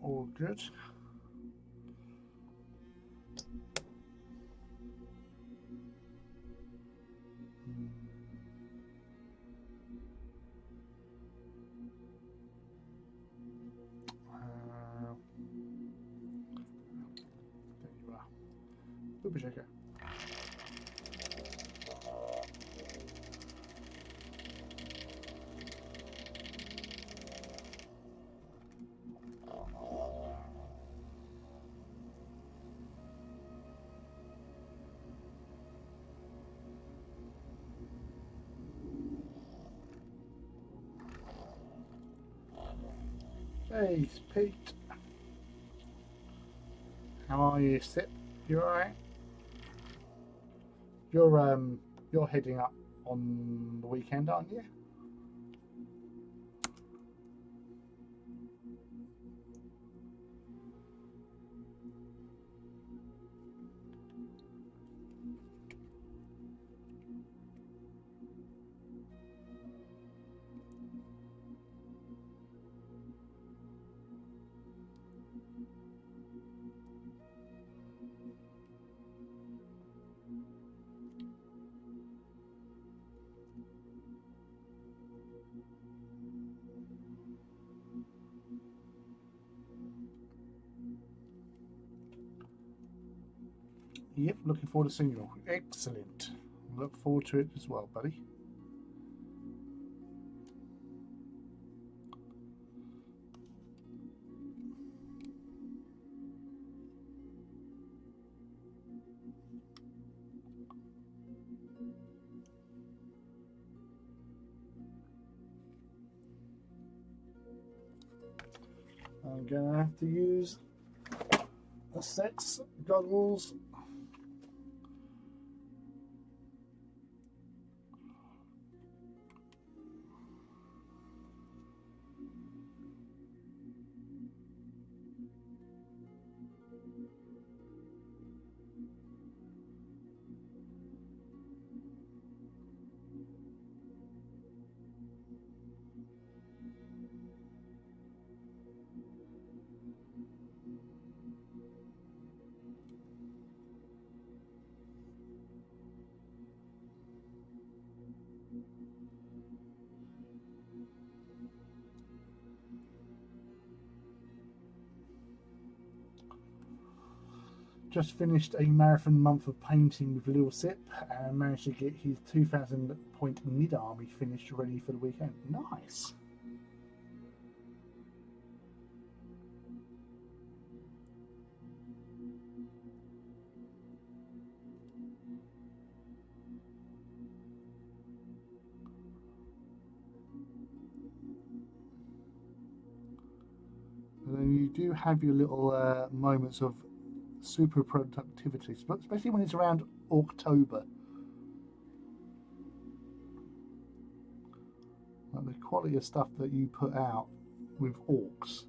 S1: All good. There you are. Booby shaker. Hey, Pete. How are you, Sip? You alright? You're heading up on the weekend, aren't you? Yep, looking forward to seeing you. Excellent. Look forward to it as well, buddy. I'm gonna have to use the sets goggles. Just finished a marathon month of painting with Lil Sip and managed to get his 2,000 point mid army finished ready for the weekend. Nice. And then you do have your little moments of super productivity, especially when it's around October. Like the quality of stuff that you put out with orcs,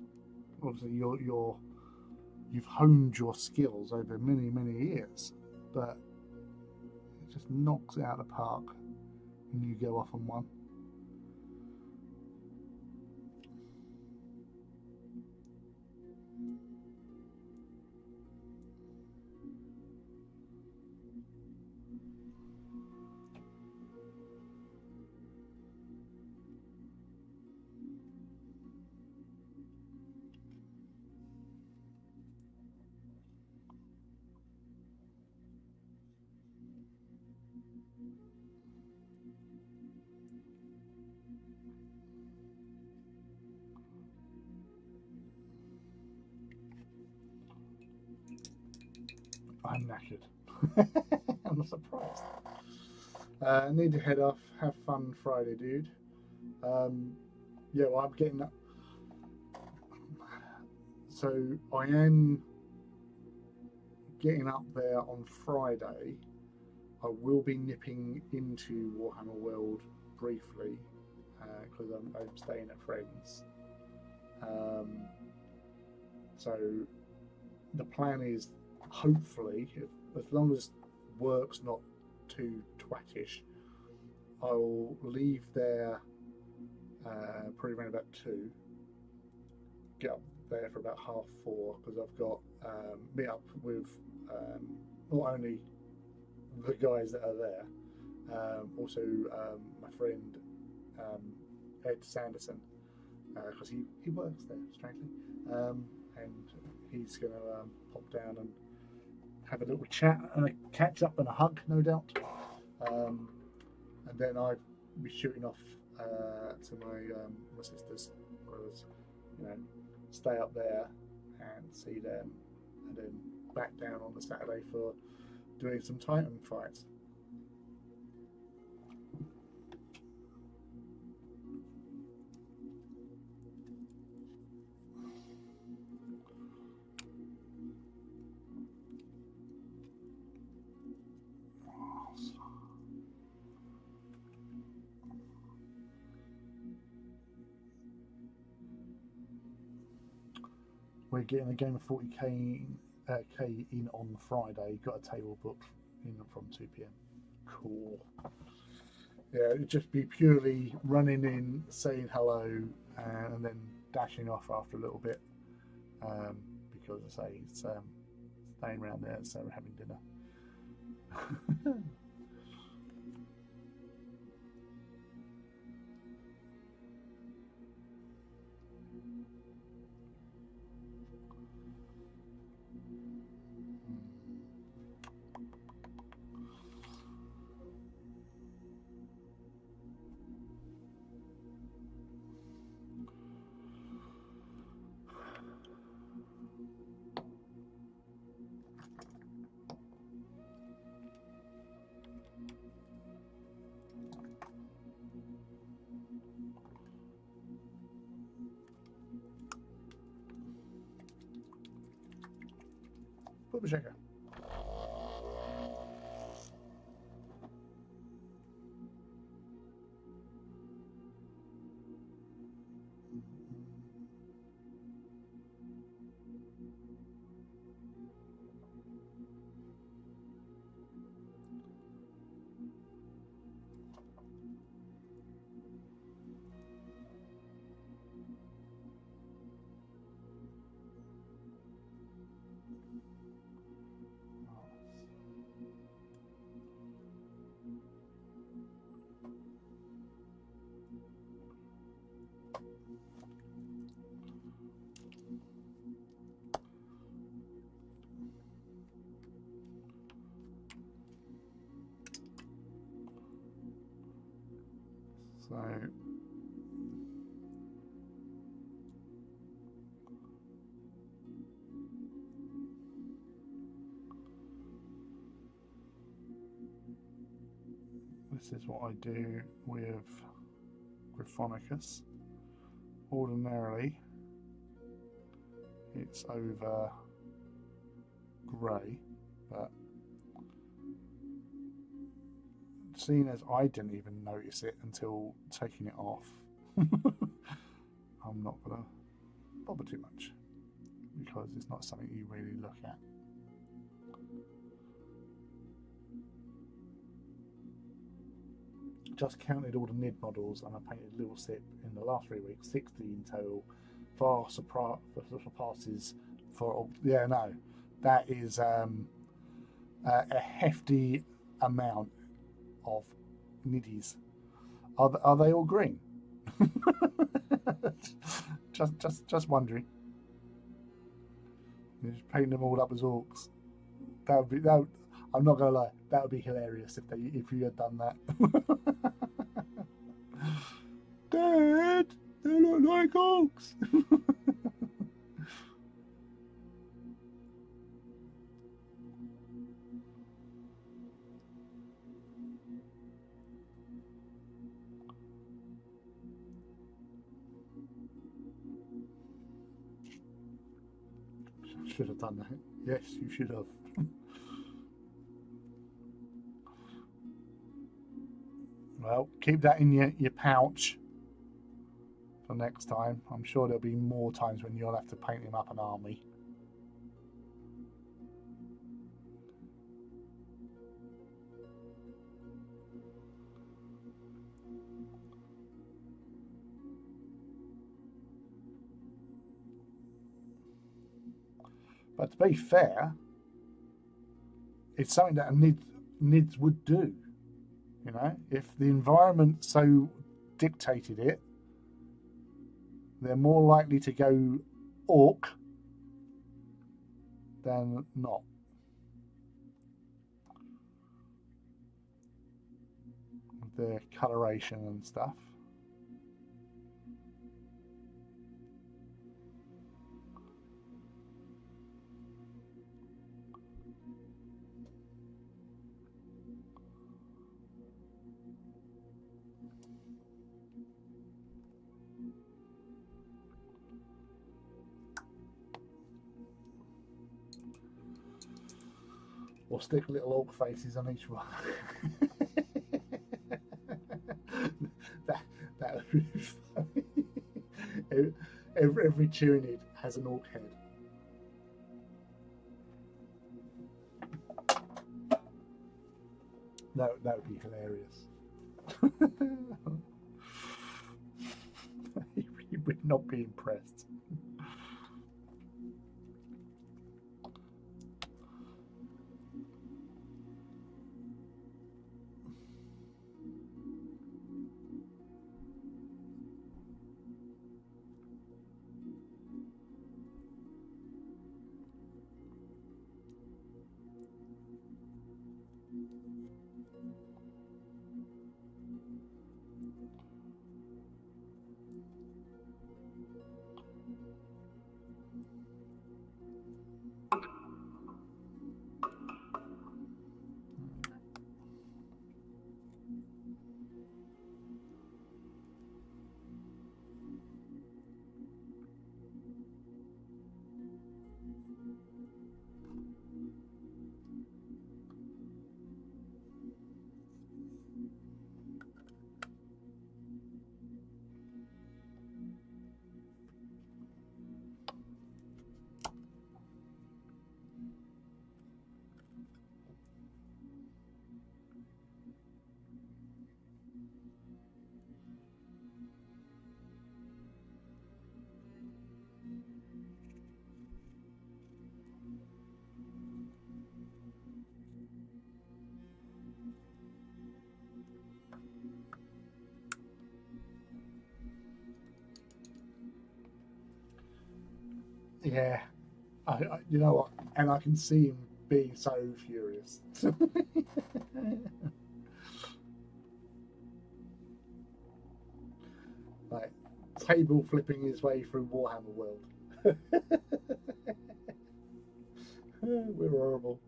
S1: obviously you've honed your skills over many years, but it just knocks it out of the park when you go off on one. I'm knackered. I'm not surprised. Need to head off. Have fun Friday, dude. Yeah, well, I'm getting up. So I am getting up there on Friday. I will be nipping into Warhammer World briefly because I'm staying at friends. So the plan is hopefully, as long as work's not too twattish, I'll leave there probably around about 2, get up there for about 4:30 because I've got meet up with not only the guys that are there, also my friend Ed Sanderson, because he works there strangely, and he's going to pop down and have a little chat and a catch up and a hug, no doubt. And then I'll be shooting off to my sister's, whereas stay up there and see them, and then back down on the Saturday for doing some Titan fights. We're getting a game of 40k in on Friday. Got a table booked in from 2 p.m. Cool. Yeah, it'd just be purely running in, saying hello, and then dashing off after a little bit. Because I say it's staying around there, so we're having dinner. Bubba Shaker. So this is what I do with Gryphonicus. Ordinarily it's over grey, but seeing as I didn't even notice it until taking it off, I'm not going to bother too much because it's not something you really look at. Just counted all the NID models and I painted Little Sip in the last 3 weeks, 60 in total. Far surpasses for, yeah, no, that is a hefty amount of niddies. Are they all green? just wondering. You just paint them all up as orcs. I'm not gonna lie, that would be hilarious if you had done that. Dad, they look like orcs. Should have done that. Yes, you should have. Well, keep that in your pouch for next time. I'm sure there'll be more times when you'll have to paint him up an army. But to be fair, it's something that a NIDS would do. You know, if the environment so dictated it, they're more likely to go orc than not. The coloration and stuff. Or stick little orc faces on each one. that would be funny. Every Tyranid has an orc head. That would be hilarious. He would not be impressed. Yeah, you know what? And I can see him being so furious. Like table flipping his way through Warhammer World. We're horrible.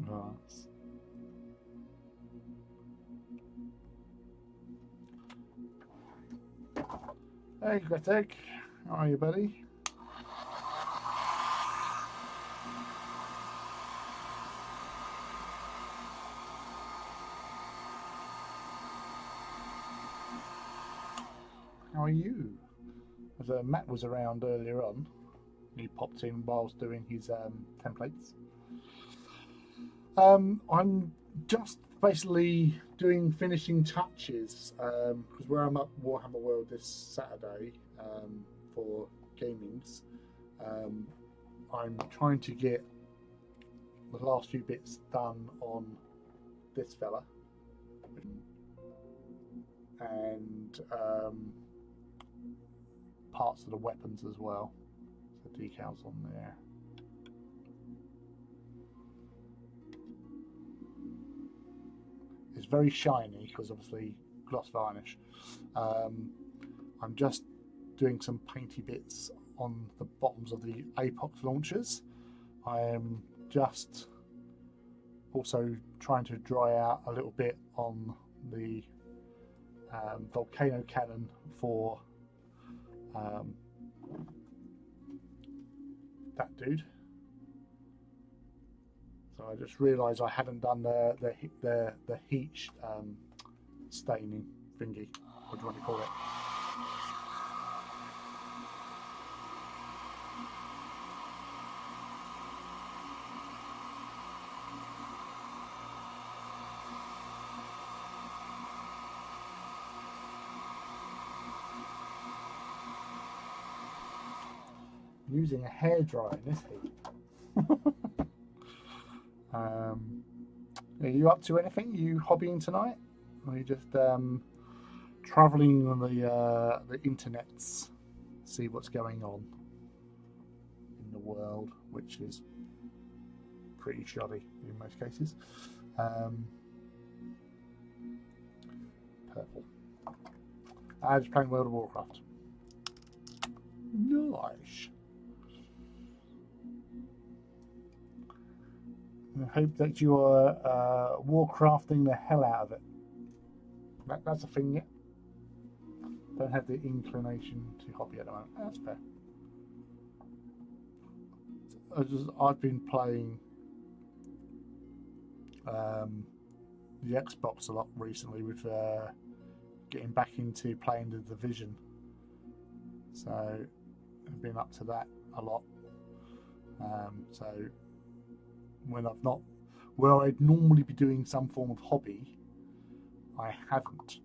S1: Right. Hey, Gretek. How are you, buddy? How are you? As Matt was around earlier on, he popped in whilst doing his templates. I'm just basically doing finishing touches because where I'm at Warhammer World this Saturday for gamings, I'm trying to get the last few bits done on this fella and parts of the weapons as well. So decals on there. It's very shiny because obviously gloss varnish. I'm just doing some painty bits on the bottoms of the Apox launchers. I am just also trying to dry out a little bit on the volcano cannon for that dude. So I just realised I hadn't done the heat staining thingy. What do you want to call it? using a hairdryer in this heat. Are you up to anything? Are you hobbying tonight? Or are you just travelling on the internets, see what's going on in the world, which is pretty shoddy in most cases. Purple. I was playing World of Warcraft. Nice. I hope that you are Warcrafting the hell out of it. That's a thing, yeah. Don't have the inclination to hobby at the moment. That's fair. I've been playing the Xbox a lot recently with getting back into playing the Division. So I've been up to that a lot. So when I've not, where I'd normally be doing some form of hobby, I haven't.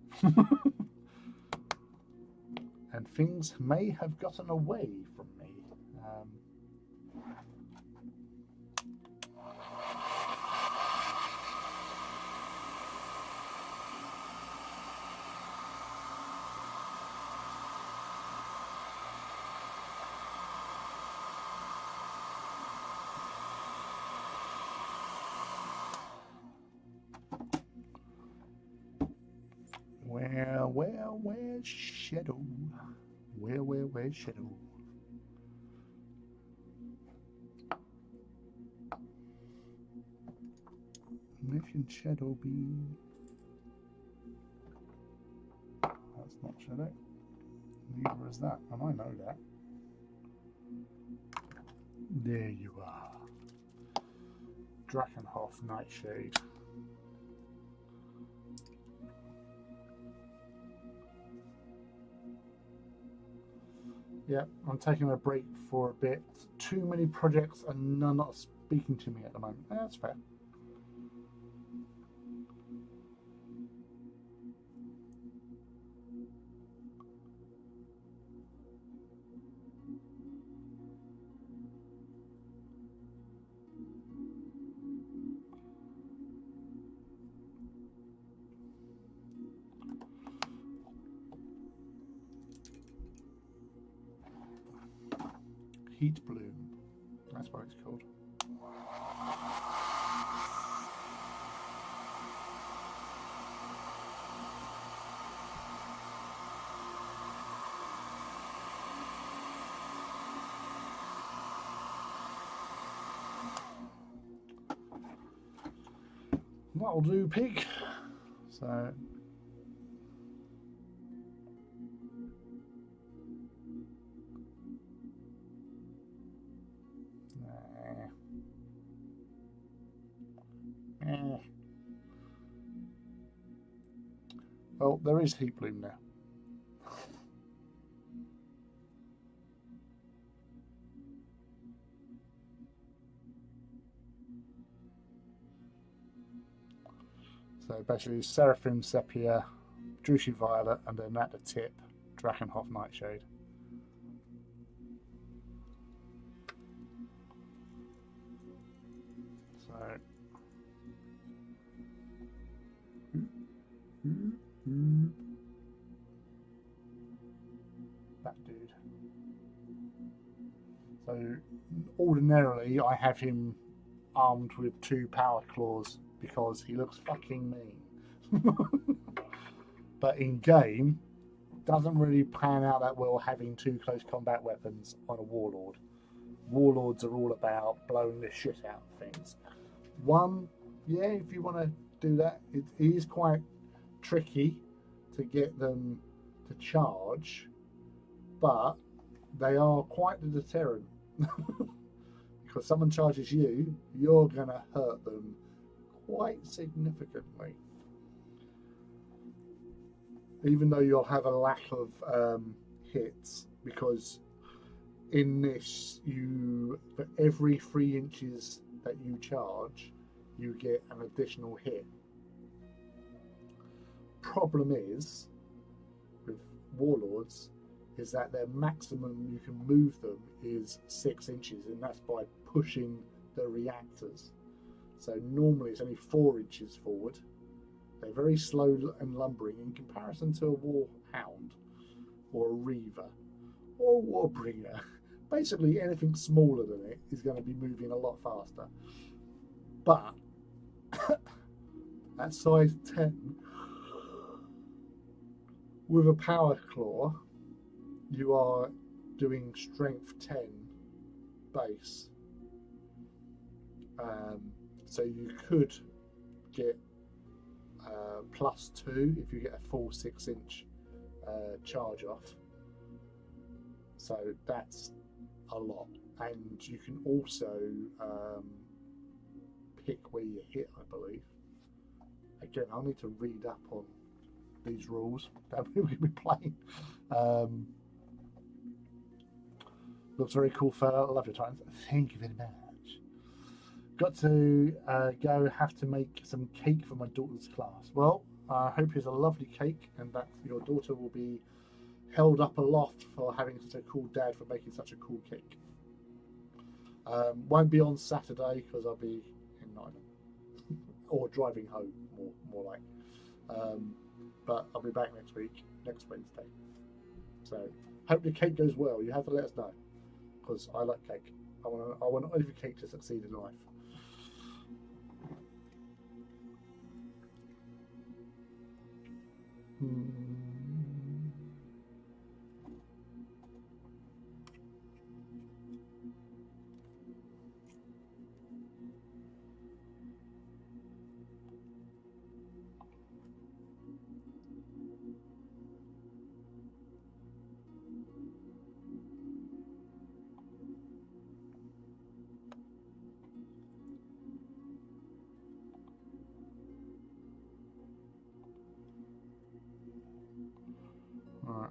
S1: And things may have gotten away from me. Where's Shadow? Where's Shadow? Where can Shadow be? That's not Shadow. Neither is that, and I know that. There you are. Drakenhof Nightshade. Yeah, I'm taking a break for a bit. Too many projects and none are speaking to me at the moment. That's fair. Heat Bloom. That's what it's called. That'll do, pig. So well, there is Heat Bloom now. So basically, Seraphim Sepia, Drushy Violet, and then at the tip, Drakenhof Nightshade. So that dude. So ordinarily, I have him armed with 2 power claws because he looks fucking mean. But in game, doesn't really pan out that well having 2 close combat weapons on a warlord. Warlords are all about blowing the shit out of things. One, yeah, if you want to do that, it is quite tricky to get them to charge, but they are quite the deterrent. Because someone charges you, you're going to hurt them quite significantly. Even though you'll have a lack of hits, because in this, for every 3 inches that you charge, you get an additional hit. Problem is, with warlords, is that their maximum you can move them is 6 inches, and that's by pushing the reactors. So normally it's only 4 inches forward. They're very slow and lumbering in comparison to a warhound or a reaver or a warbringer. Basically, anything smaller than it is going to be moving a lot faster. But at size 10, with a power claw, you are doing strength 10 base. So you could get +2 if you get a full 6-inch charge off. So that's a lot. And you can also pick where you hit, I believe. Again, I'll need to read up on these rules that we're going to be playing. Looks very cool, fella. Love your times. Thank you very much. Got to have to make some cake for my daughter's class. Well, I hope it's a lovely cake and that your daughter will be held up aloft for having such a cool dad for making such a cool cake. Won't be on Saturday because I'll be in Nottingham or driving home, more like. But I'll be back next week, next Wednesday. So hope the cake goes well. You have to let us know because I like cake. I want every cake to succeed in life. All right.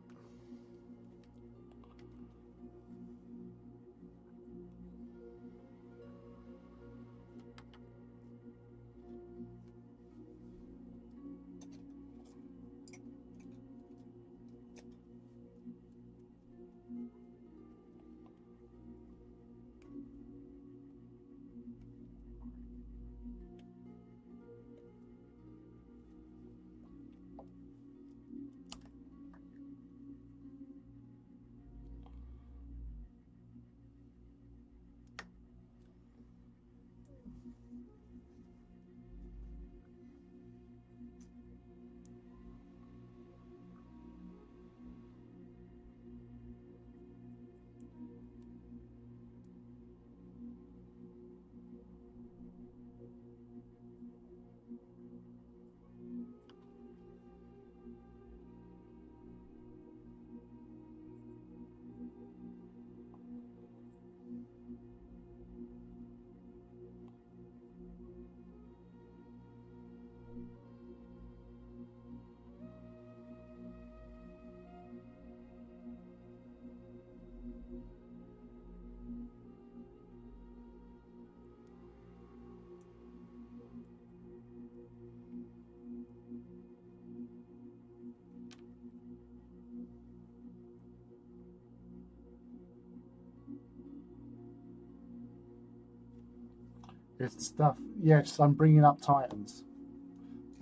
S1: It's stuff. Yes, I'm bringing up Titans.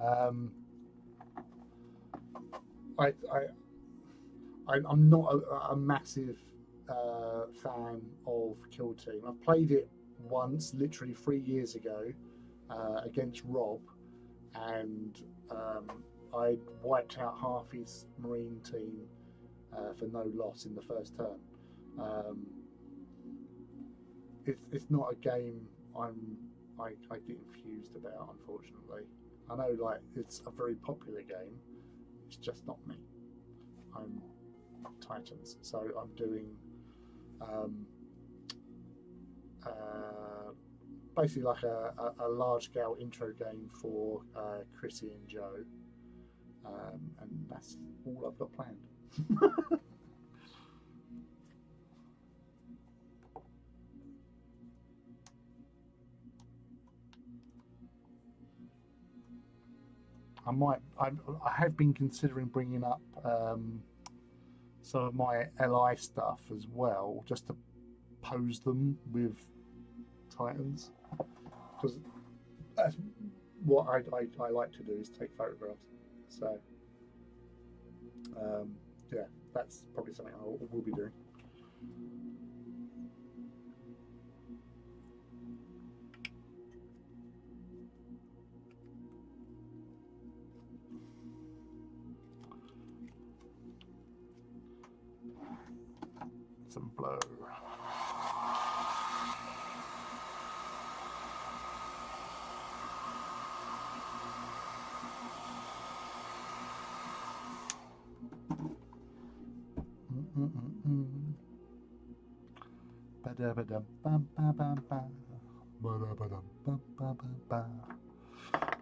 S1: Um, I'm not a massive fan of Kill Team. I've played it once, literally 3 years ago, against Rob, and I wiped out half his Marine team for no loss in the first turn. It's not a game I get infused about, unfortunately. I know, like, it's a very popular game. It's just not me. I'm Titans, so I'm doing basically like a large scale intro game for Chrissy and Joe, and that's all I've got planned. I have been considering bringing up some of my LI stuff as well, just to pose them with Titans, because that's what I like to do, is take photographs. So yeah, that's probably something I will be doing. Some blow.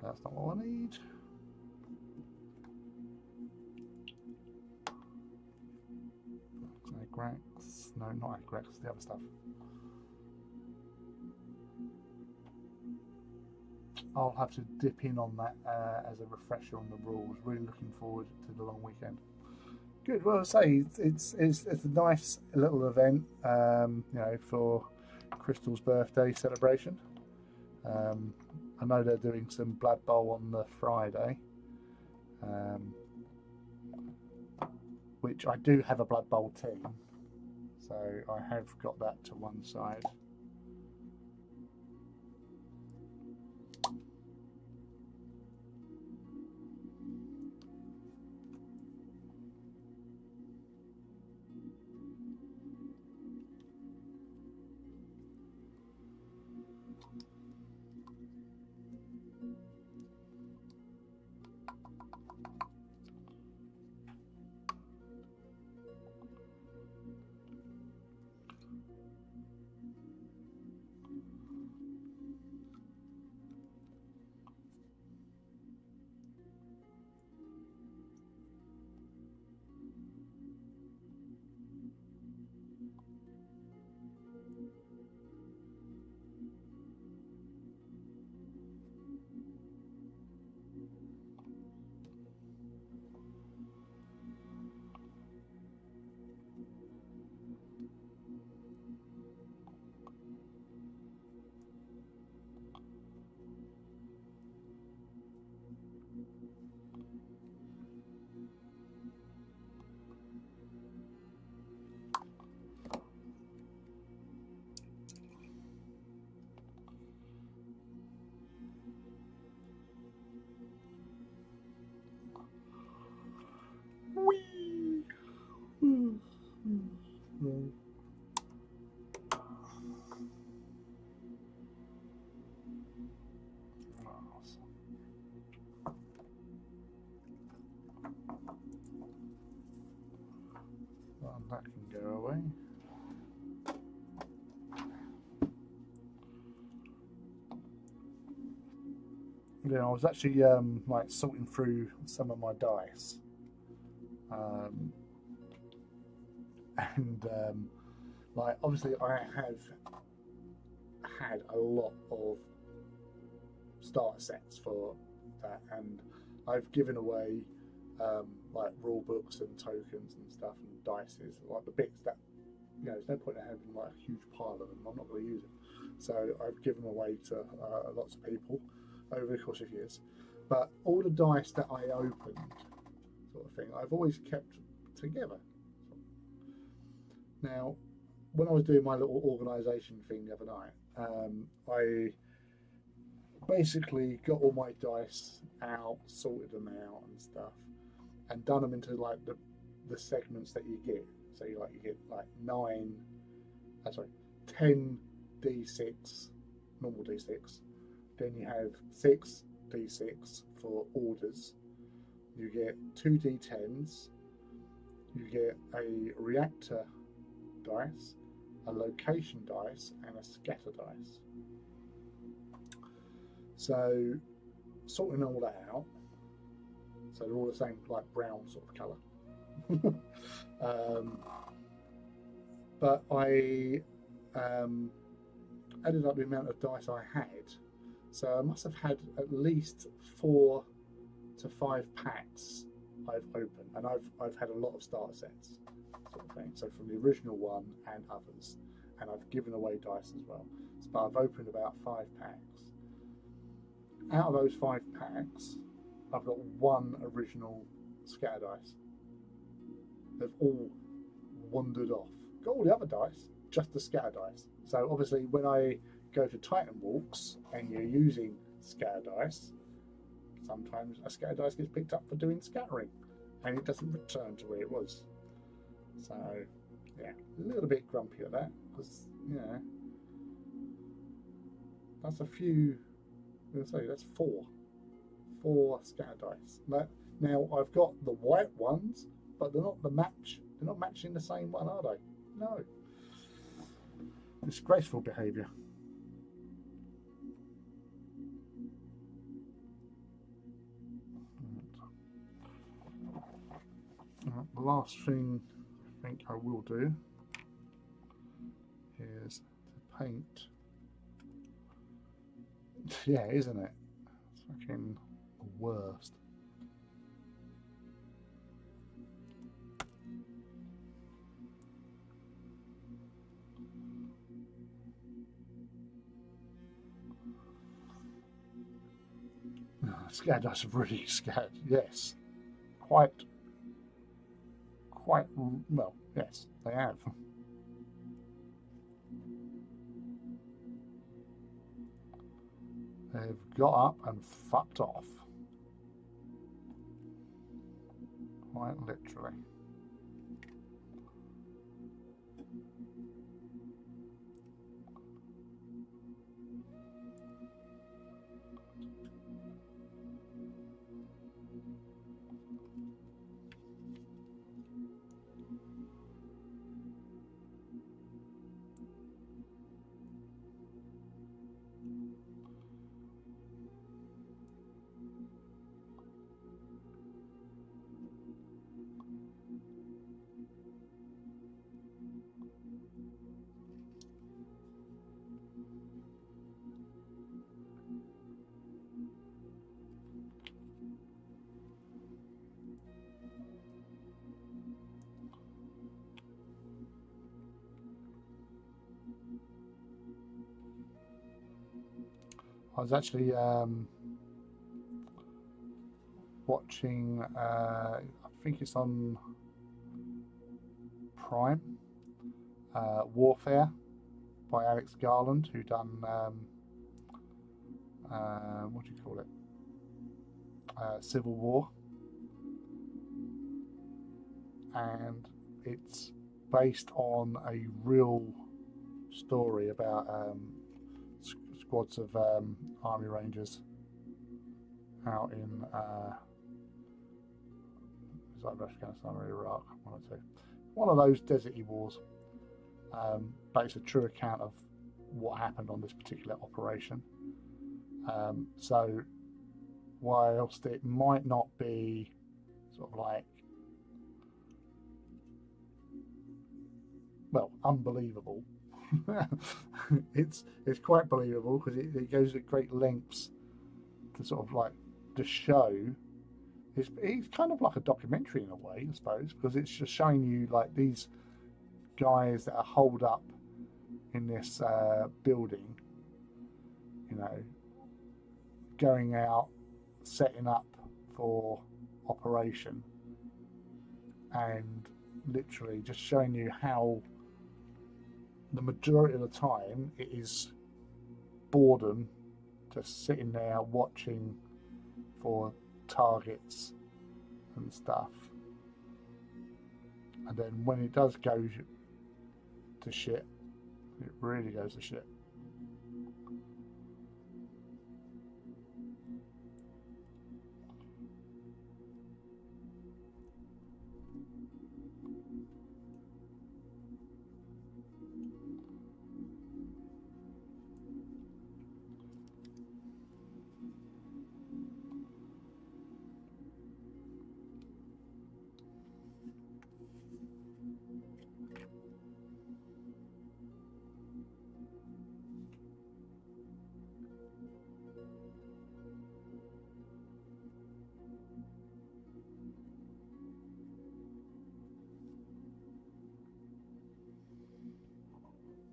S1: That's not what I need. Agrax. No, not Agrax, the other stuff. I'll have to dip in on that as a refresher on the rules. Really looking forward to the long weekend. Good. Well, I say it's a nice little event, you know, for Crystal's birthday celebration. I know they're doing some Blood Bowl on the Friday, which I do have a Blood Bowl team, so I have got that to one side. Well, that can go away. Yeah, I was actually like sorting through some of my dice, and like obviously I have had a lot of starter sets for that, and I've given away like rule books and tokens and stuff and dices, like the bits that, you know, there's no point in having like a huge pile of them. I'm not going to use them, so I've given them away to lots of people over the course of years. But all the dice that I opened, sort of thing, I've always kept together. Now, when I was doing my little organisation thing the other night, I basically got all my dice out, sorted them out and stuff, and done them into like the segments that you get. So you get like 10 d6, normal d6. Then you have 6 d6 for orders. You get 2 d10s. You get a reactor dice, a location dice, and a scatter dice. So sorting all that out, so they're all the same, like brown sort of colour. But I added up the amount of dice I had, so I must have had at least 4 to 5 packs I've opened, and I've had a lot of starter sets. thing. So from the original one and others, and I've given away dice as well. But I've opened about 5 packs. Out of those 5 packs, I've got 1 original scatter dice. They've all wandered off. Got all the other dice, just the scatter dice. So obviously when I go to Titan Walks and you're using scatter dice, sometimes a scatter dice gets picked up for doing scattering and it doesn't return to where it was. So yeah, a little bit grumpy at that because, you know, that's a few, I'm going to say that's 4 scatter dice. Now I've got the white ones, but they're not matching the same one, are they? No. Disgraceful behaviour. The last thing I think I will do is to paint. Yeah, isn't it? It's fucking the worst. Scared us, really scared. Yes, quite well. Yes, they have. They've got up and fucked off. Quite literally. I was actually watching, I think it's on Prime, Warfare by Alex Garland, who done, what do you call it? Civil War. And it's based on a real story about squads of Army Rangers out in is that Afghanistan or Iraq, one or two. One of those deserty wars. But it's a true account of what happened on this particular operation. So whilst it might not be sort of like, well, unbelievable, it's quite believable because it goes to great lengths to sort of like to show. It's kind of like a documentary in a way, I suppose, because it's just showing you like these guys that are holed up in this building, you know, going out, setting up for operation, and literally just showing you how the majority of the time it is boredom, just sitting there watching for targets and stuff. And then when it does go to shit, it really goes to shit.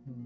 S1: Quick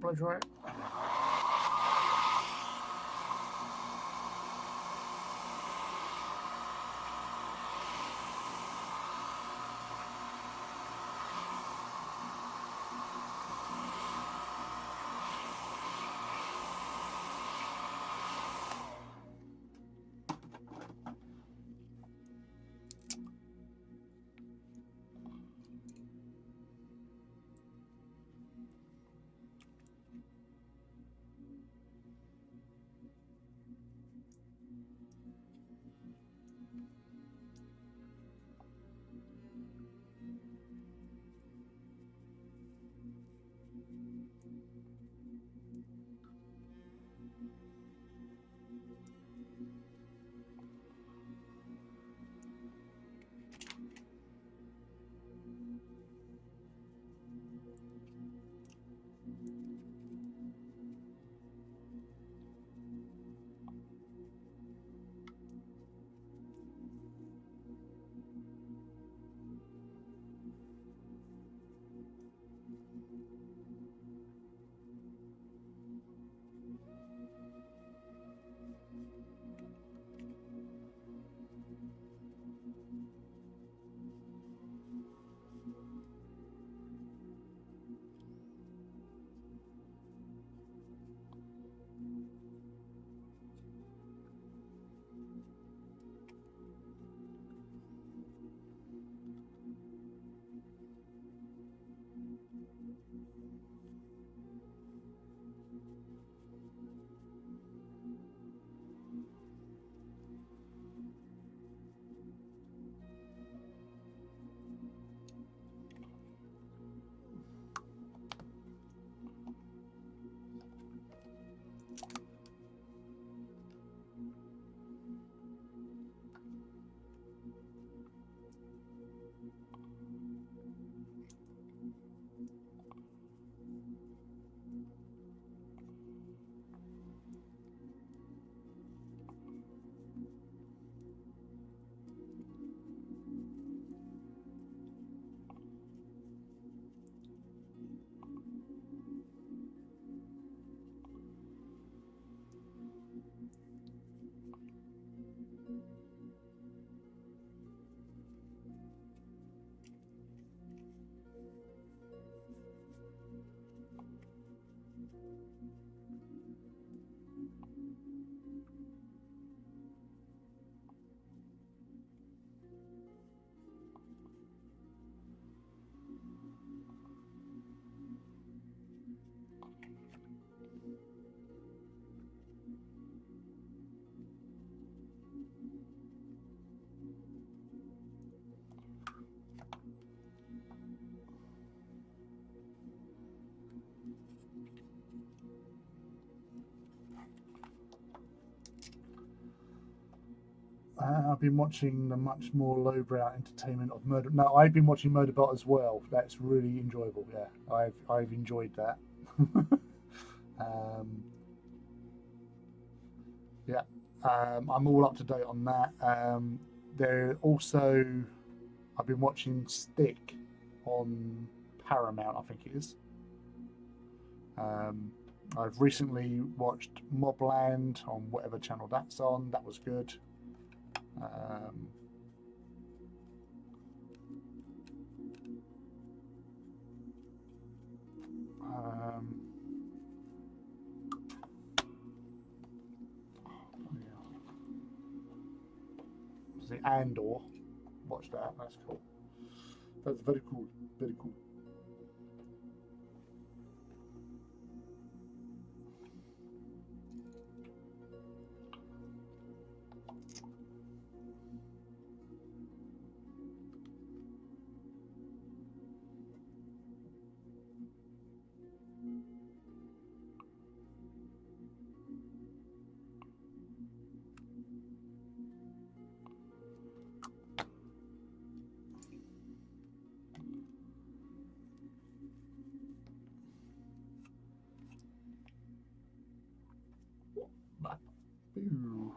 S1: blow dry. I've been watching the much more lowbrow entertainment of Murder. No, I've been watching Murderbot as well. That's really enjoyable. Yeah, I've enjoyed that. um, yeah, I'm all up to date on that. There also, I've been watching Stick on Paramount, I think it is. Um, I've recently watched Mobland on whatever channel that's on. That was good. Um, um, was it Andor? Watch that. That's cool. That's very cool. Very cool. Ooh.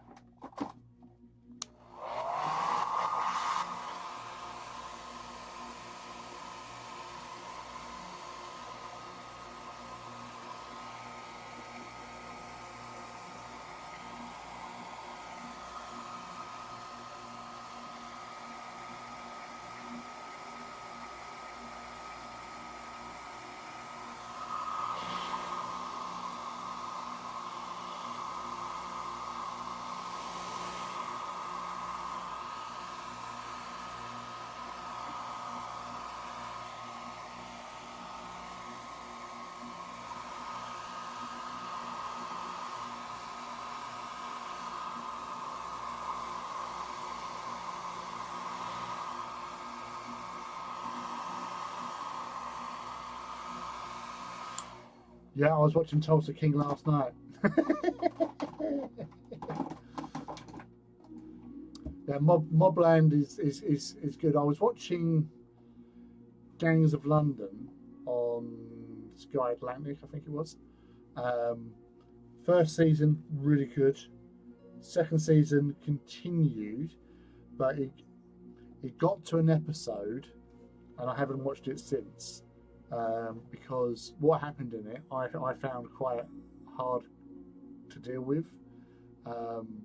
S1: Yeah, I was watching Tulsa King last night. Yeah, Mobland is good. I was watching Gangs of London on Sky Atlantic, I think it was. Um, First season really good. Second season continued, but it got to an episode, and I haven't watched it since because what happened in it I found quite hard to deal with. Um,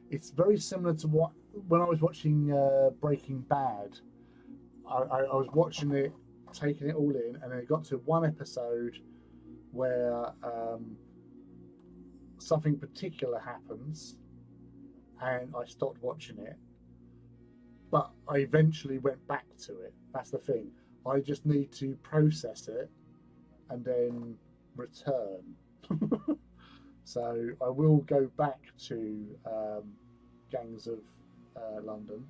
S1: it's very similar to what when I was watching Breaking Bad. I was watching it, taking it all in, and then it got to one episode where something particular happens, and I stopped watching it. But I eventually went back to it. That's the thing. I just need to process it and then return. So I will go back to Gangs of London.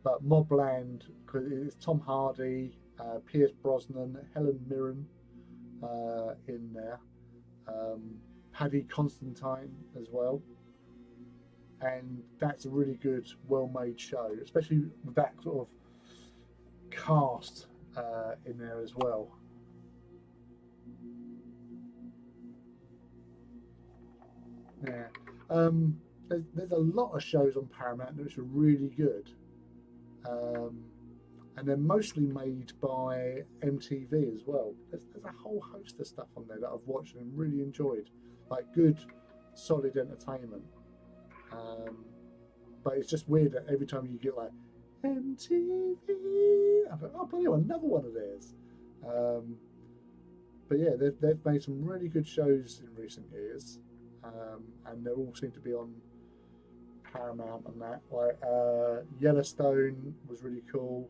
S1: But Mobland, because it's Tom Hardy, Pierce Brosnan, Helen Mirren in there, Paddy Constantine as well. And that's a really good, well-made show, especially with that sort of cast in there as well. Yeah, there's a lot of shows on Paramount which are really good, um, and they're mostly made by MTV as well. There's a whole host of stuff on there that I've watched and really enjoyed, like good, solid entertainment. Um, but it's just weird that every time you get like MTV, I thought, oh, bloody hell, another one of theirs. Um, but yeah, they've made some really good shows in recent years, and they all seem to be on Paramount and that. Like Yellowstone was really cool.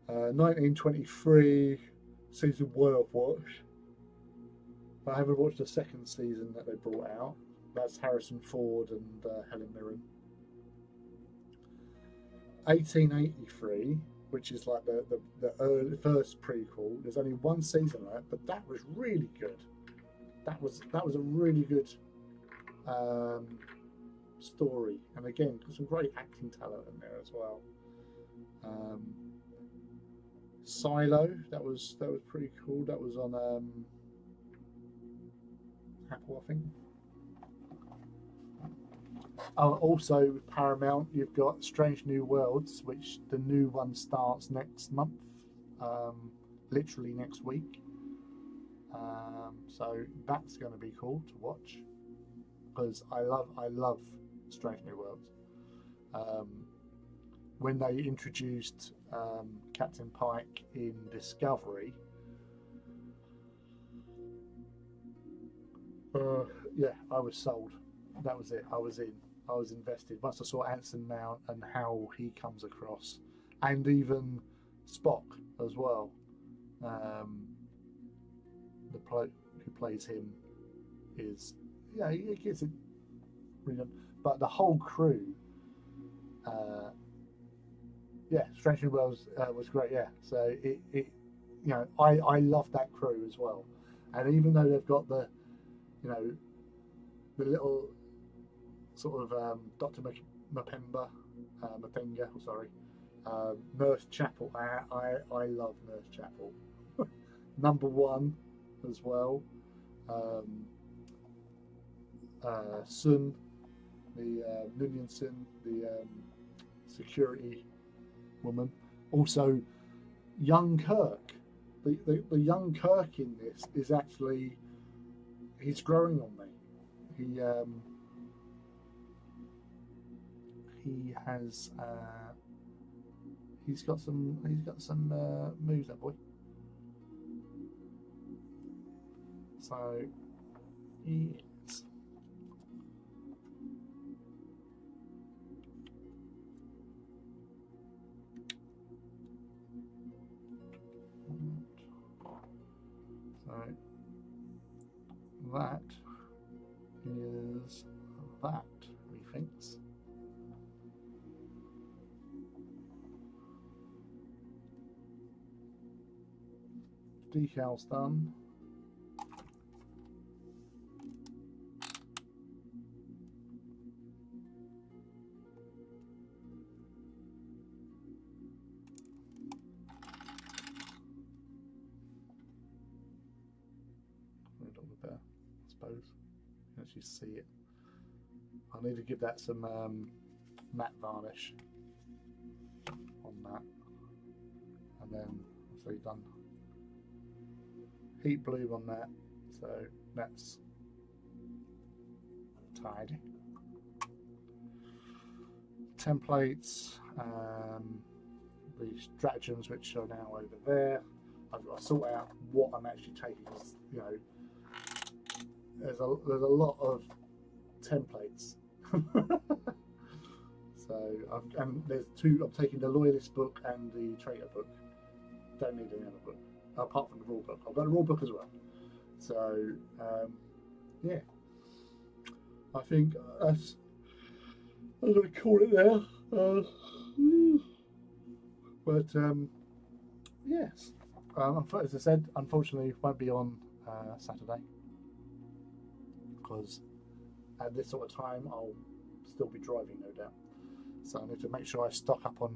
S1: 1923 season one I've watched. I haven't watched the second season that they brought out. That's Harrison Ford and Helen Mirren. 1883, which is like the early, first prequel. There's only one season of it, but that was really good. That was a really good story, and again, got some great acting talent in there as well. Um, Silo, that was pretty cool. That was on Apple, I think. Oh, also with Paramount, you've got Strange New Worlds, which the new one starts next month, literally next week. So that's going to be cool to watch because I love Strange New Worlds. When they introduced Captain Pike in Discovery, yeah, I was sold. That was it. I was in. I was invested. Once I saw Anson Mount and how he comes across, and even Spock as well. The bloke who plays him is, yeah, he gets it brilliant. But the whole crew, yeah, Strange New Worlds was great. Yeah, so I love that crew as well. And even though they've got the, the little sort of Dr. Mapenga, sorry, Nurse Chapel. I love Nurse Chapel. Number one as well. Sun, the Noonien Sun, the security woman. Also, young Kirk. The young Kirk in this is actually, he's growing on me. He has he's got some moves, that boy. So yes. So that is that, methinks. Decals done. A little bit better, I suppose. You can actually see it. I need to give that some matte varnish on that, and then so you've done heat blue on that, so that's tidy. Templates, the stratagems which are now over there. I've got to sort out what I'm actually taking, because there's a lot of templates. So and there's two. I'm taking the Loyalist book and the Traitor book. Don't need any other book apart from the rule book. I've got a rule book as well. So yeah, I think that's, I'm going to call it there. But yes, as I said, unfortunately, it won't be on Saturday, because at this sort of time I'll still be driving, no doubt. So I need to make sure I stock up on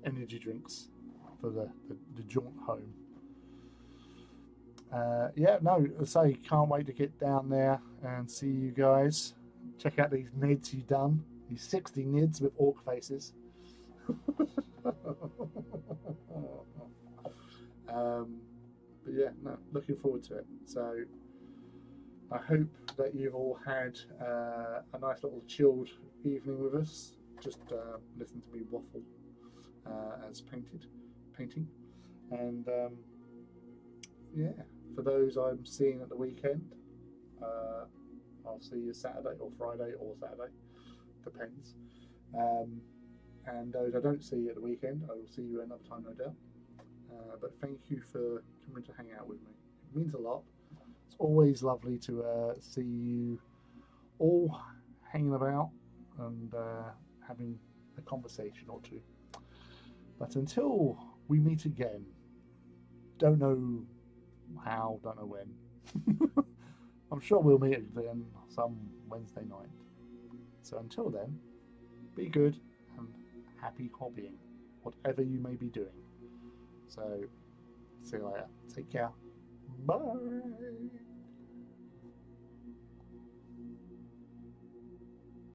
S1: energy drinks for the jaunt home. Yeah, no, I say, can't wait to get down there and see you guys. Check out these NIDs you've done. These 60 NIDs with orc faces. But yeah, no, looking forward to it. So I hope that you've all had a nice little chilled evening with us. Just listen to me waffle as painting. And yeah, for those I'm seeing at the weekend, I'll see you Saturday or Friday or Saturday, depends. And those I don't see at the weekend, I will see you another time, no doubt. But thank you for coming to hang out with me. It means a lot. It's always lovely to see you all hanging about and having a conversation or two. But until we meet again, don't know how, don't know when. I'm sure we'll meet again some Wednesday night. So until then, be good and happy hobbying, whatever you may be doing. So see you later. Take care. Bye.